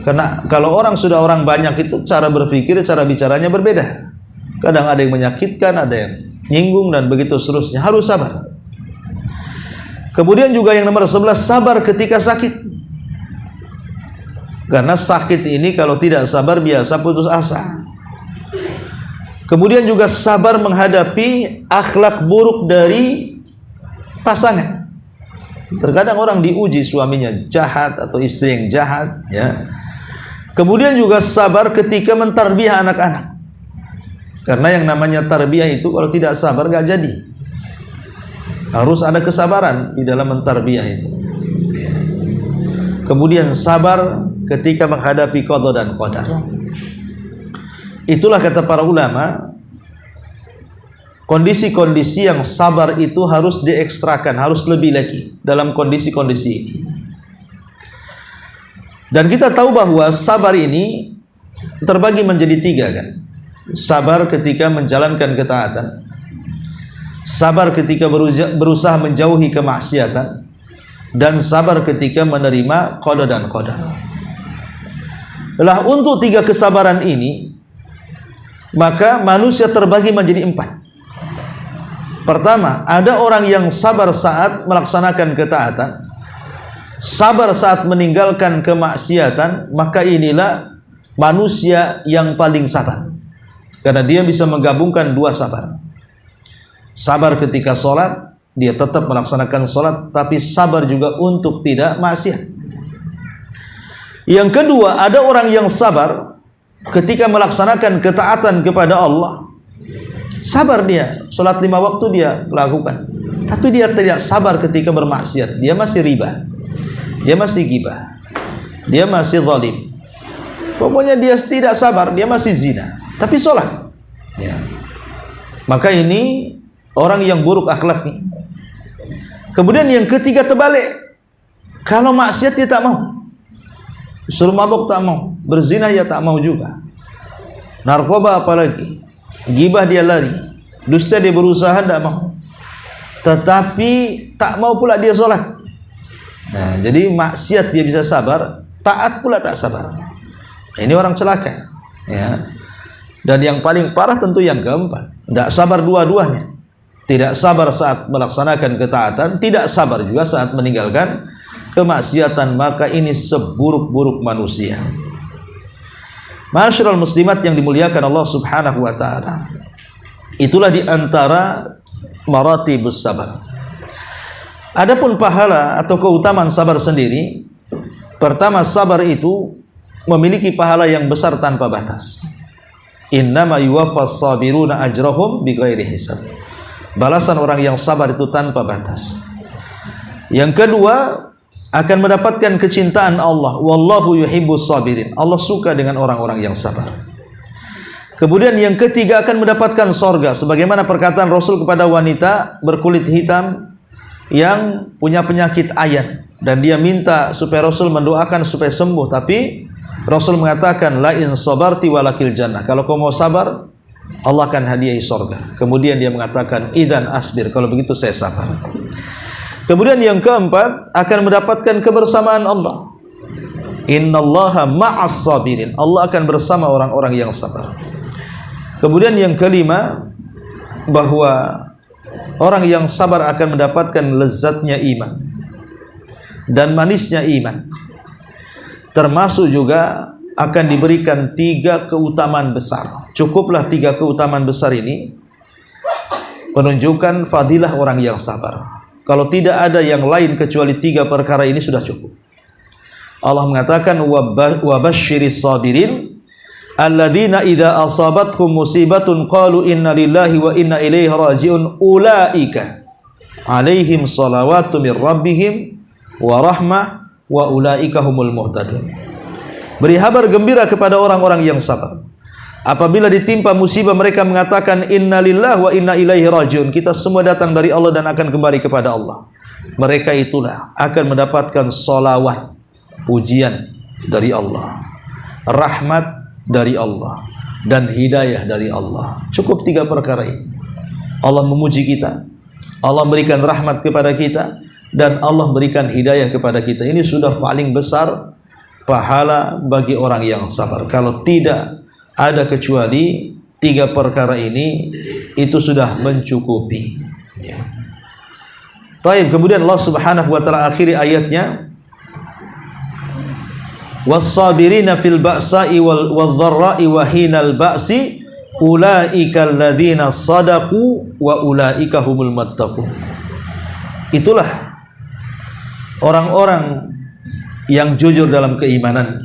Karena kalau orang sudah orang banyak itu cara berpikir, cara bicaranya berbeda. Kadang ada yang menyakitkan, ada yang nyinggung dan begitu seterusnya. Harus sabar. Kemudian juga yang nomor 11, sabar ketika sakit. Karena sakit ini kalau tidak sabar biasa putus asa. Kemudian juga sabar menghadapi akhlak buruk dari pasangan. Terkadang orang diuji suaminya jahat atau istri yang jahat, ya. Kemudian juga sabar ketika mentarbiyah anak-anak. Karena yang namanya tarbiyah itu kalau tidak sabar gak jadi. Harus ada kesabaran di dalam mentarbiyah itu. Kemudian sabar ketika menghadapi qada dan qadar. Itulah kata para ulama, kondisi-kondisi yang sabar itu harus diekstrakan, harus lebih lagi dalam kondisi-kondisi ini. Dan kita tahu bahwa sabar ini terbagi menjadi 3 kan. Sabar ketika menjalankan ketaatan, sabar ketika berusaha menjauhi kemaksiatan, dan sabar ketika menerima qada dan qadar. Lah untuk 3 kesabaran ini, maka manusia terbagi menjadi 4. Pertama, ada orang yang sabar saat melaksanakan ketaatan, sabar saat meninggalkan kemaksiatan, maka inilah manusia yang paling sabar. Karena dia bisa menggabungkan 2 sabar. Sabar ketika sholat, dia tetap melaksanakan sholat, tapi sabar juga untuk tidak maksiat. Yang kedua, ada orang yang sabar ketika melaksanakan ketaatan kepada Allah. Sabar dia, sholat 5 waktu dia lakukan, tapi dia tidak sabar ketika bermaksiat. Dia masih riba, dia masih ghibah, dia masih zalim. Pokoknya dia tidak sabar, dia masih zina, tapi sholat. Ya. Maka ini orang yang buruk akhlaknya. Kemudian yang ketiga terbalik, kalau maksiat dia tak mau, suruh mabuk tak mau, berzina ya tak mau juga, narkoba apalagi, ghibah dia lari, dusta dia berusaha tak mau, tetapi tak mau pula dia sholat. Nah, jadi maksiat dia bisa sabar, taat pula tak sabar. Ini orang celaka, ya. Dan yang paling parah tentu yang keempat, tidak sabar dua-duanya. Tidak sabar saat melaksanakan ketaatan, tidak sabar juga saat meninggalkan kemaksiatan, maka ini seburuk-buruk manusia. Ma'asyiral muslimat yang dimuliakan Allah Subhanahu wa taala. Itulah di antara maratibus sabar. Adapun pahala atau keutamaan sabar sendiri, pertama, sabar itu memiliki pahala yang besar tanpa batas. Innama yuwaffas sabiruna ajrahum bighairi hisab. Balasan orang yang sabar itu tanpa batas. Yang kedua, akan mendapatkan kecintaan Allah. Wallahu yuhibbus sabirin. Allah suka dengan orang-orang yang sabar. Kemudian yang ketiga, akan mendapatkan sorga. Sebagaimana perkataan Rasul kepada wanita berkulit hitam yang punya penyakit ayan, dan dia minta supaya Rasul mendoakan supaya sembuh. Tapi Rasul mengatakan, la in sabarti walakil jannah. Kalau kau mau sabar, Allah akan hadiahi sorga. Kemudian dia mengatakan, idzan asbir, kalau begitu saya sabar. Kemudian yang keempat, akan mendapatkan kebersamaan Allah. Innallaha ma'as sabirin. Allah akan bersama orang-orang yang sabar. Kemudian yang kelima, bahwa orang yang sabar akan mendapatkan lezatnya iman dan manisnya iman. Termasuk juga akan diberikan 3 keutamaan besar. Cukuplah 3 keutamaan besar ini menunjukkan fadilah orang yang sabar. Kalau tidak ada yang lain kecuali 3 perkara ini sudah cukup. Allah mengatakan, wa basyiris sabirin alladzina idza asabatkum musibatun qalu inna lillahi wa inna ilaihi raji'un ulaika alaihim salawatu mir rabbihim wa rahmah wa ulaika humul muhtadun. Beri kabar gembira kepada orang-orang yang sabar. Apabila ditimpa musibah, mereka mengatakan innalillahi wa inna ilaihi rajiun. Kita semua datang dari Allah dan akan kembali kepada Allah. Mereka itulah akan mendapatkan salawat, pujian dari Allah, rahmat dari Allah, dan hidayah dari Allah. Cukup 3 perkara ini. Allah memuji kita, Allah memberikan rahmat kepada kita, dan Allah memberikan hidayah kepada kita. Ini sudah paling besar pahala bagi orang yang sabar. Kalau tidak ada kecuali 3 perkara ini, itu sudah mencukupi. Ya. Baik, kemudian Allah Subhanahu wa taala akhiri ayatnya, was-sabirina fil ba'sa'i wal-dharra'i wa hinal ba'si ulaika alladzina sadaqu wa ulaika humul muttaqun. Itulah orang-orang yang jujur dalam keimanan,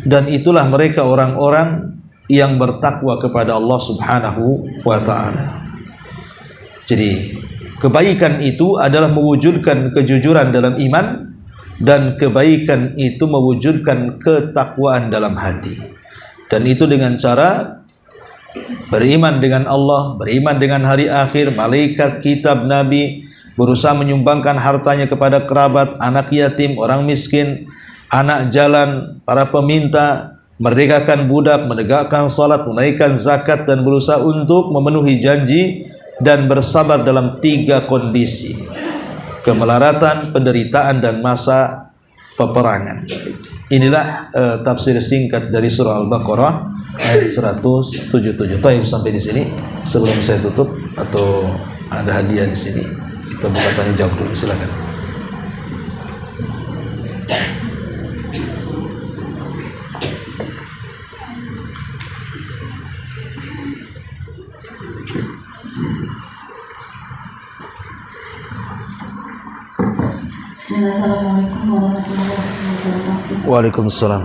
dan itulah mereka orang-orang yang bertakwa kepada Allah Subhanahu wa taala. Jadi Kebaikan itu adalah mewujudkan kejujuran dalam iman, dan kebaikan itu mewujudkan ketakwaan dalam hati. Dan itu dengan cara beriman dengan Allah, beriman dengan hari akhir, malaikat, kitab, nabi, berusaha menyumbangkan hartanya kepada kerabat, anak yatim, orang miskin, anak jalan, para peminta, merdekakan budak, menegakkan salat, menunaikan zakat, dan berusaha untuk memenuhi janji dan bersabar dalam 3 kondisi: kemelaratan, penderitaan, dan masa peperangan. Inilah tafsir singkat dari surah Al-Baqarah ayat 177. Baik, sampai di sini. Sebelum saya tutup, atau ada hadiah di sini, kita buka tanya jawab dulu, silakan. Assalamualaikum warahmatullahi wabarakatuh. Waalaikumsalam.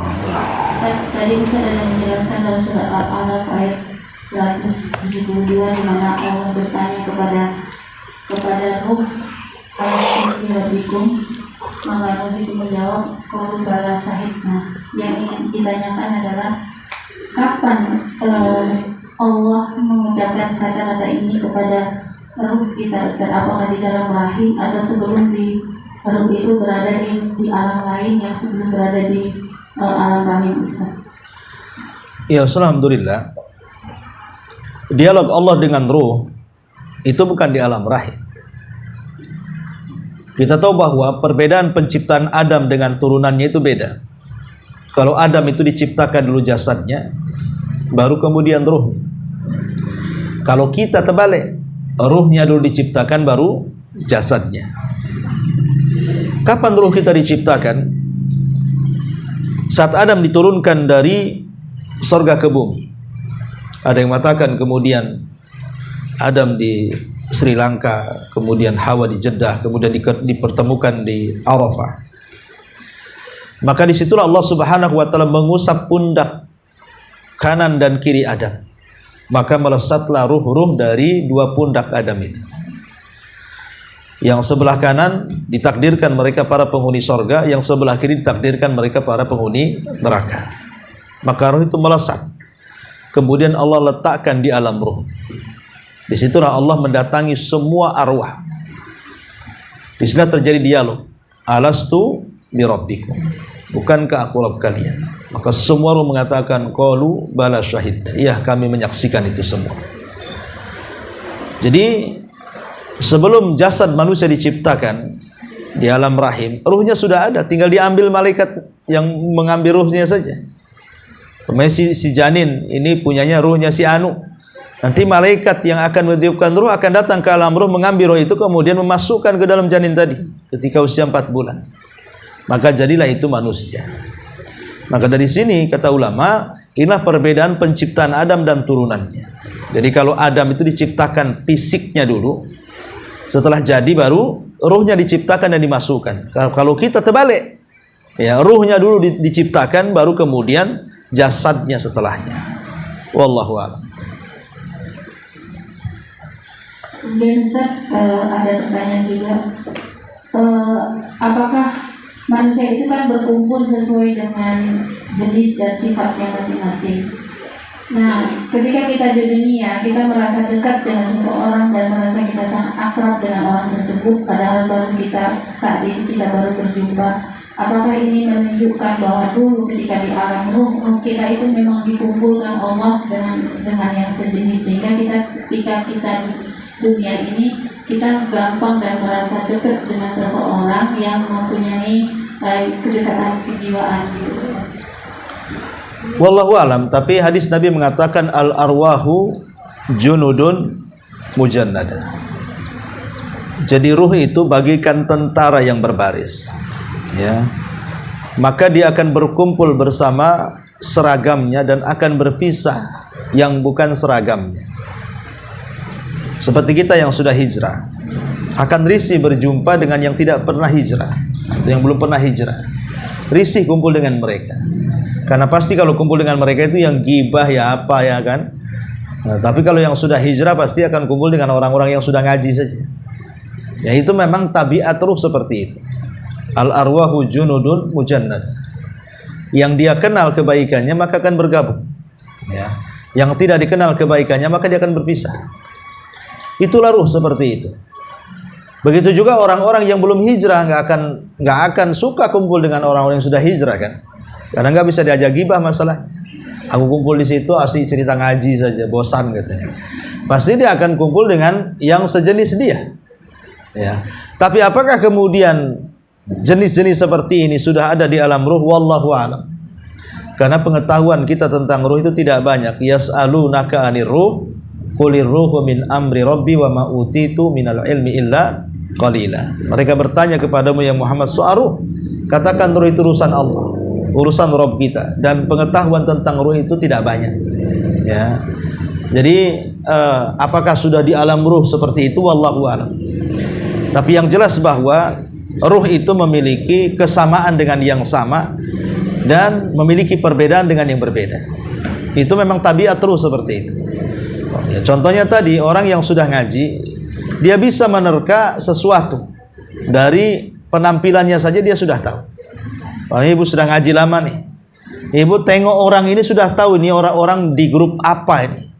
Tadi Ustaz ada menjelaskan dalam surat Al-Alaq ayat 172 di mana Allah bertanya kepada Nuh, "Alastu birabbikum?" Maka Nuh itu menjawab, "Qalu bala syahidna." Yang ingin ditanyakan adalah kapan Allah mengucapkan kata-kata ini kepada ruh kita, Ustaz? Apakah di dalam rahim atau sebelum ruh itu berada di alam lain yang sebelum berada di alam rahim, Ustaz? Ya, alhamdulillah. Dialog Allah dengan ruh itu bukan di alam rahim. Kita tahu bahwa perbedaan penciptaan Adam dengan turunannya itu beda. Kalau Adam itu diciptakan dulu jasadnya, baru kemudian ruh. Kalau kita terbalik, ruhnya dulu diciptakan, baru jasadnya. Kapan ruh kita diciptakan? Saat Adam diturunkan dari surga ke bumi. Ada yang mengatakan kemudian Adam di Sri Lanka, kemudian Hawa di Jeddah, kemudian dipertemukan di Arafah. Maka disitulah Allah Subhanahu wa Ta'ala mengusap pundak kanan dan kiri Adam. Maka melesatlah ruh-ruh dari 2 pundak Adam itu. Yang sebelah kanan ditakdirkan mereka para penghuni sorga, yang sebelah kiri ditakdirkan mereka para penghuni neraka. Maka ruh itu melesat. Kemudian Allah letakkan di alam ruh. Disitulah Allah mendatangi semua arwah. Disitulah terjadi dialog. Alastu birabbikum? Bukankah aku Rabb kalian? Maka semua ruh mengatakan, qalu bala syahidna. Iya, kami menyaksikan itu semua. Jadi sebelum jasad manusia diciptakan di alam rahim, ruhnya sudah ada, tinggal diambil malaikat yang mengambil ruhnya saja. Si janin ini punyanya ruhnya si Anu. Nanti malaikat yang akan meniupkan ruh akan datang ke alam ruh, mengambil ruh itu, kemudian memasukkan ke dalam janin tadi ketika usia 4 bulan. Maka jadilah itu manusia. Maka dari sini kata ulama, inilah perbedaan penciptaan Adam dan turunannya. Jadi kalau Adam itu diciptakan fisiknya dulu, setelah jadi baru ruhnya diciptakan dan dimasukkan. Kalau kita terbalik, ya, ruhnya dulu diciptakan, baru kemudian jasadnya setelahnya. Wallahu a'lam. Kemudian Ustaz, ada pertanyaan juga, apakah manusia itu kan berkumpul sesuai dengan jenis dan sifatnya masing-masing. Nah, ketika kita di dunia, kita merasa dekat dengan seseorang dan merasa kita sangat akrab dengan orang tersebut, padahal baru saat ini kita baru berjumpa. Apakah ini menunjukkan bahwa dulu ketika di alam ruh kita itu memang dikumpulkan Allah dengan yang sejenis, sehingga ketika kita di dunia ini kita gampang dan merasa dekat dengan seseorang yang mempunyai kedekatan kejiwaan gitu. Wallahu alam. Tapi hadis Nabi mengatakan al arwahu junudun mujannada. Jadi ruh itu bagikan tentara yang berbaris, ya. Maka dia akan berkumpul bersama seragamnya dan akan berpisah yang bukan seragamnya. Seperti kita yang sudah hijrah, akan risih berjumpa dengan yang tidak pernah hijrah, atau yang belum pernah hijrah. Risih kumpul dengan mereka, karena pasti kalau kumpul dengan mereka itu yang gibah ya apa ya kan. Nah, tapi kalau yang sudah hijrah pasti akan kumpul dengan orang-orang yang sudah ngaji saja. Ya, itu memang tabiat ruh seperti itu. Al arwahu junudun mujannad. Yang dia kenal kebaikannya maka akan bergabung. Ya. Yang tidak dikenal kebaikannya maka dia akan berpisah. Itulah ruh seperti itu. Begitu juga orang-orang yang belum hijrah nggak akan suka kumpul dengan orang-orang yang sudah hijrah kan? Karena nggak bisa diajak gibah masalahnya. Aku kumpul di situ asli cerita ngaji saja, bosan katanya. Pasti dia akan kumpul dengan yang sejenis dia. Ya. Tapi apakah kemudian jenis-jenis seperti ini sudah ada di alam ruh? Wallahu a'lam. Karena pengetahuan kita tentang ruh itu tidak banyak. Yas'alunaka 'anir ruh, qulir ruhu min amri rabbi wa ma utitu minal ilmi illa qalila. Mereka bertanya kepadamu ya Muhammad soal ruh. Katakan ruh itu urusan Allah, urusan Rabb kita, dan pengetahuan tentang ruh itu tidak banyak. Ya. Jadi apakah sudah di alam ruh seperti itu? Wallahu a'lam. Tapi yang jelas bahwa ruh itu memiliki kesamaan dengan yang sama dan memiliki perbedaan dengan yang berbeda. Itu memang tabiat ruh seperti itu. Ya, contohnya tadi orang yang sudah ngaji, dia bisa menerka sesuatu dari penampilannya saja dia sudah tahu. Oh, ibu sudah ngaji lama nih. Ibu tengok orang ini sudah tahu ini orang-orang di grup apa ini.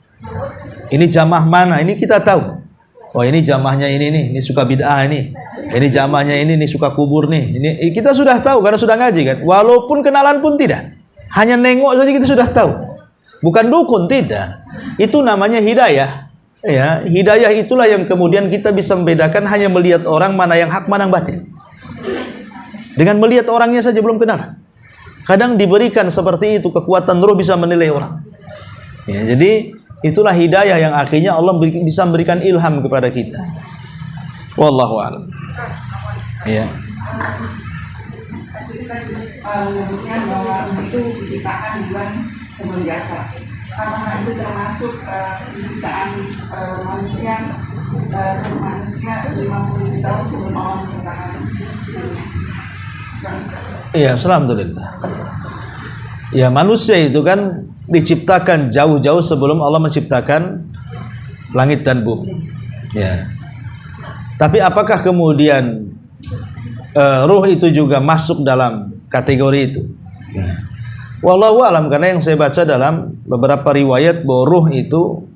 Ini jamaah mana? Ini kita tahu. Oh, ini jamaahnya ini nih, ini suka bid'ah ini. Ini jamaahnya ini suka kubur nih. Ini kita sudah tahu karena sudah ngaji kan. Walaupun kenalan pun tidak. Hanya nengok saja kita sudah tahu. Bukan dukun, tidak. Itu namanya hidayah. Ya, hidayah itulah yang kemudian kita bisa membedakan hanya melihat orang mana yang hak, mana yang batil. Dengan melihat orangnya saja belum kenal. Kadang diberikan seperti itu kekuatan ruh bisa menilai orang. Ya, jadi itulah hidayah yang akhirnya Allah bisa memberikan ilham kepada kita. Wallahu a'lam. Ya. Menyebutnya bahwa itu diciptakan bukan sebelum jasa. Karena itu termasuk penciptaan manusia 50 tahun sebelum Allah menciptakan dunia. Iya, alhamdulillah. Ya, manusia itu kan diciptakan jauh-jauh sebelum Allah menciptakan langit dan bumi. Ya. Tapi apakah kemudian ruh itu juga masuk dalam kategori itu? Ya. Wallahu alam, karena yang saya baca dalam beberapa riwayat bahwa ruh itu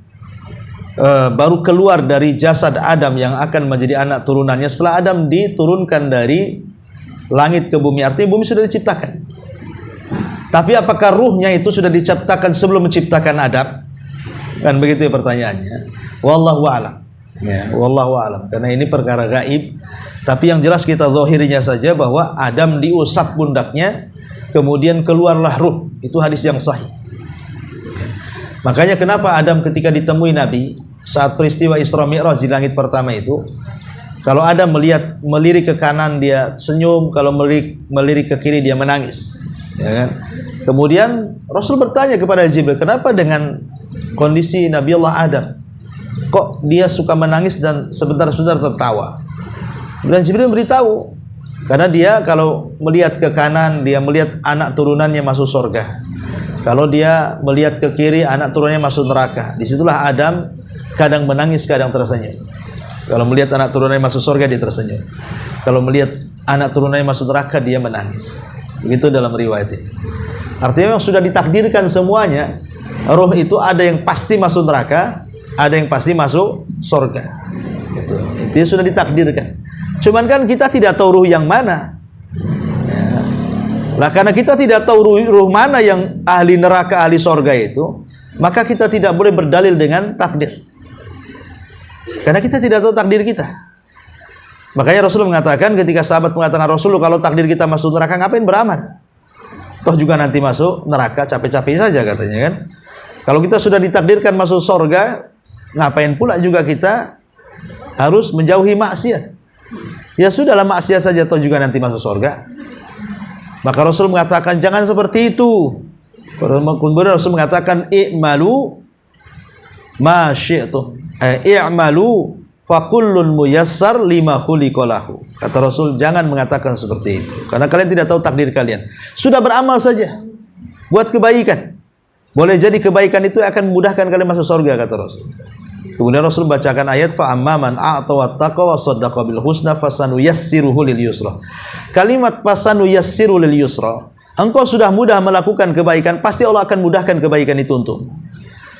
baru keluar dari jasad Adam yang akan menjadi anak turunannya setelah Adam diturunkan dari langit ke bumi. Artinya bumi sudah diciptakan. Tapi apakah ruhnya itu sudah diciptakan sebelum menciptakan Adam? Kan begitu ya pertanyaannya. Wallahu alam. Ya, wallahu alam. Karena ini perkara gaib. Tapi yang jelas kita zahirnya saja bahwa Adam diusap pundaknya, kemudian keluarlah ruh. Itu hadis yang sahih. Makanya kenapa Adam ketika ditemui Nabi saat peristiwa Isra Mi'raj di langit pertama itu, kalau Adam melirik ke kanan dia senyum, kalau melirik ke kiri dia menangis. Ya kan? Kemudian Rasul bertanya kepada Jibril, kenapa dengan kondisi Nabi Allah Adam kok dia suka menangis dan sebentar-sebentar tertawa? Dan Jibril beritahu, karena dia kalau melihat ke kanan dia melihat anak turunannya masuk surga. Kalau dia melihat ke kiri anak turunannya masuk neraka. Disitulah Adam kadang menangis, kadang tersenyum. Kalau melihat anak turunannya masuk surga dia tersenyum. Kalau melihat anak turunannya masuk neraka dia menangis. Begitu dalam riwayat itu. Artinya memang sudah ditakdirkan semuanya. Ruh itu ada yang pasti masuk neraka, ada yang pasti masuk surga. Itu sudah ditakdirkan. Cuman kan kita tidak tahu ruh yang mana. Ya. Lah karena kita tidak tahu ruh mana yang ahli neraka, ahli surga itu, maka kita tidak boleh berdalil dengan takdir. Karena kita tidak tahu takdir kita. Makanya Rasul mengatakan ketika sahabat mengatakan, Rasul kalau takdir kita masuk neraka ngapain beramal? Toh juga nanti masuk neraka capek-capek saja katanya kan. Kalau kita sudah ditakdirkan masuk surga, ngapain pula juga kita harus menjauhi maksiat? Ya sudahlah maksiat saja toh juga nanti masuk surga. Maka Rasul mengatakan jangan seperti itu. Kemudian Rasul mengatakan i'malu ma syi'tum. I'malu fakullun muyassar lima khuliqalahu. Kata Rasul jangan mengatakan seperti itu. Karena kalian tidak tahu takdir kalian. Sudah beramal saja. Buat kebaikan. Boleh jadi kebaikan itu akan memudahkan kalian masuk surga kata Rasul. Kemudian Rasul bacakan ayat fa amman a'ta wattaqa wa saddaqa bil husna fasanuyassiruhu lil yusra. Kalimat fasanuyassiru lil yusra, engkau sudah mudah melakukan kebaikan, pasti Allah akan mudahkan kebaikan itu untukmu.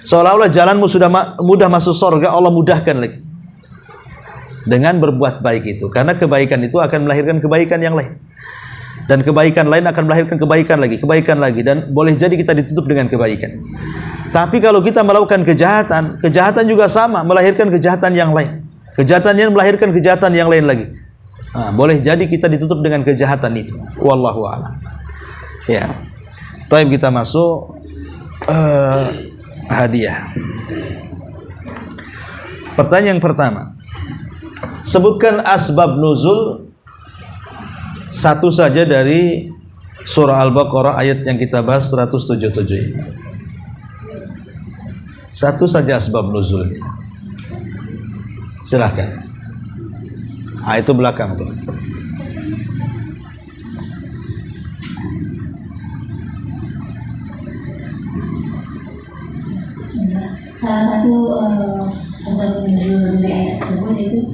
Seolah-olah jalanmu sudah mudah masuk surga, Allah mudahkan lagi dengan berbuat baik itu, karena kebaikan itu akan melahirkan kebaikan yang lain, dan kebaikan lain akan melahirkan kebaikan lagi, dan boleh jadi kita ditutup dengan kebaikan. Tapi kalau kita melakukan kejahatan, kejahatan juga sama melahirkan kejahatan yang lain, kejahatan yang melahirkan kejahatan yang lain lagi. Boleh jadi kita ditutup dengan kejahatan itu. Wallahu a'lam. Ya, baik, kita masuk hadiah. Pertanyaan pertama, sebutkan asbab nuzul satu saja dari surah Al-Baqarah ayat yang kita bahas 177 ini. Satu saja asbab nuzulnya. Silahkan. Itu belakang tuh. Salah satu asbab nuzul dari ayat tersebut yaitu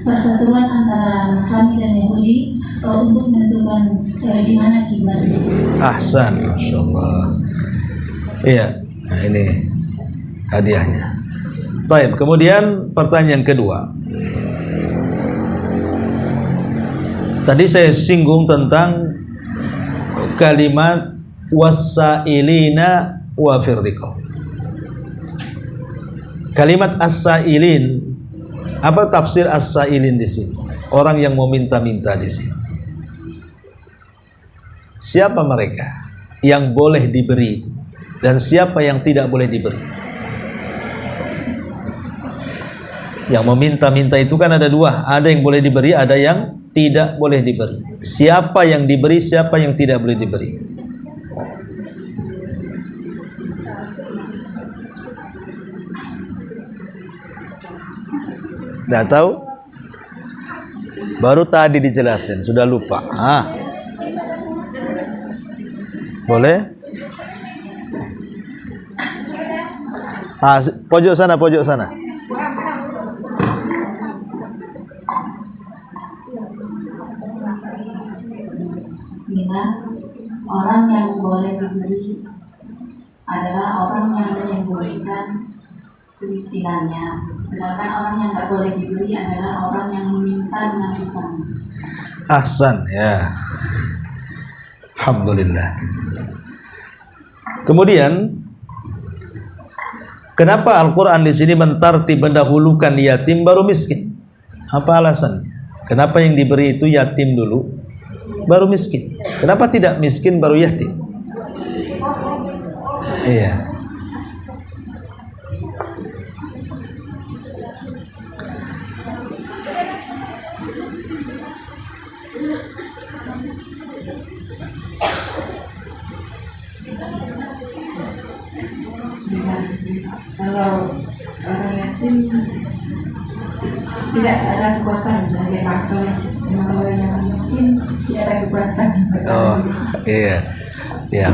perseteruan antara Nasrani dan Yahudi untuk menentukan di mana kiblat. Ahsan, Masya Allah. Iya, nah ini hadiahnya. Baik, kemudian pertanyaan kedua. Tadi saya singgung tentang kalimat wasailina wa firriqah. Kalimat as-sailin, apa tafsir as-sailin di sini? Orang yang mau minta-minta di sini. Siapa mereka yang boleh diberi dan siapa yang tidak boleh diberi? Yang meminta-minta itu kan ada dua, ada yang boleh diberi, ada yang tidak boleh diberi. Siapa yang diberi, siapa yang tidak boleh diberi? Nggak tahu? Baru tadi dijelasin, sudah lupa. Boleh? Pojok sana, pojok sana. Bismillah. Orang yang boleh diberi adalah orang yang menyembunyikan kemiskinannya, sedangkan orang yang tidak boleh diberi adalah orang yang meminta dengan lisan. Ahsan, ya. Alhamdulillah. Kemudian, kenapa Al-Quran di sini mentartib mendahulukan yatim baru miskin? Apa alasannya? Kenapa yang diberi itu yatim dulu, baru miskin? Kenapa tidak miskin baru yatim? Iya. Kalau orang yatim tidak ada kekuatan sebagai faktor, kalau yang miskin tidak ada kekuatan. Oh, iya, iya.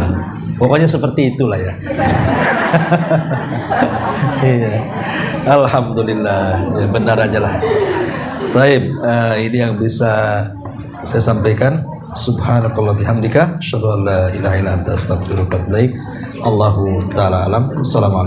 Pokoknya seperti itulah ya. Iya. Alhamdulillah, ya benar aja lah. Taib, ini yang bisa saya sampaikan. Subhanakallah bihamdika, asyhadu an la ilaha illa anta astaghfiruka wa atubu ilaik. Allahu taala alam. Assalamualaikum.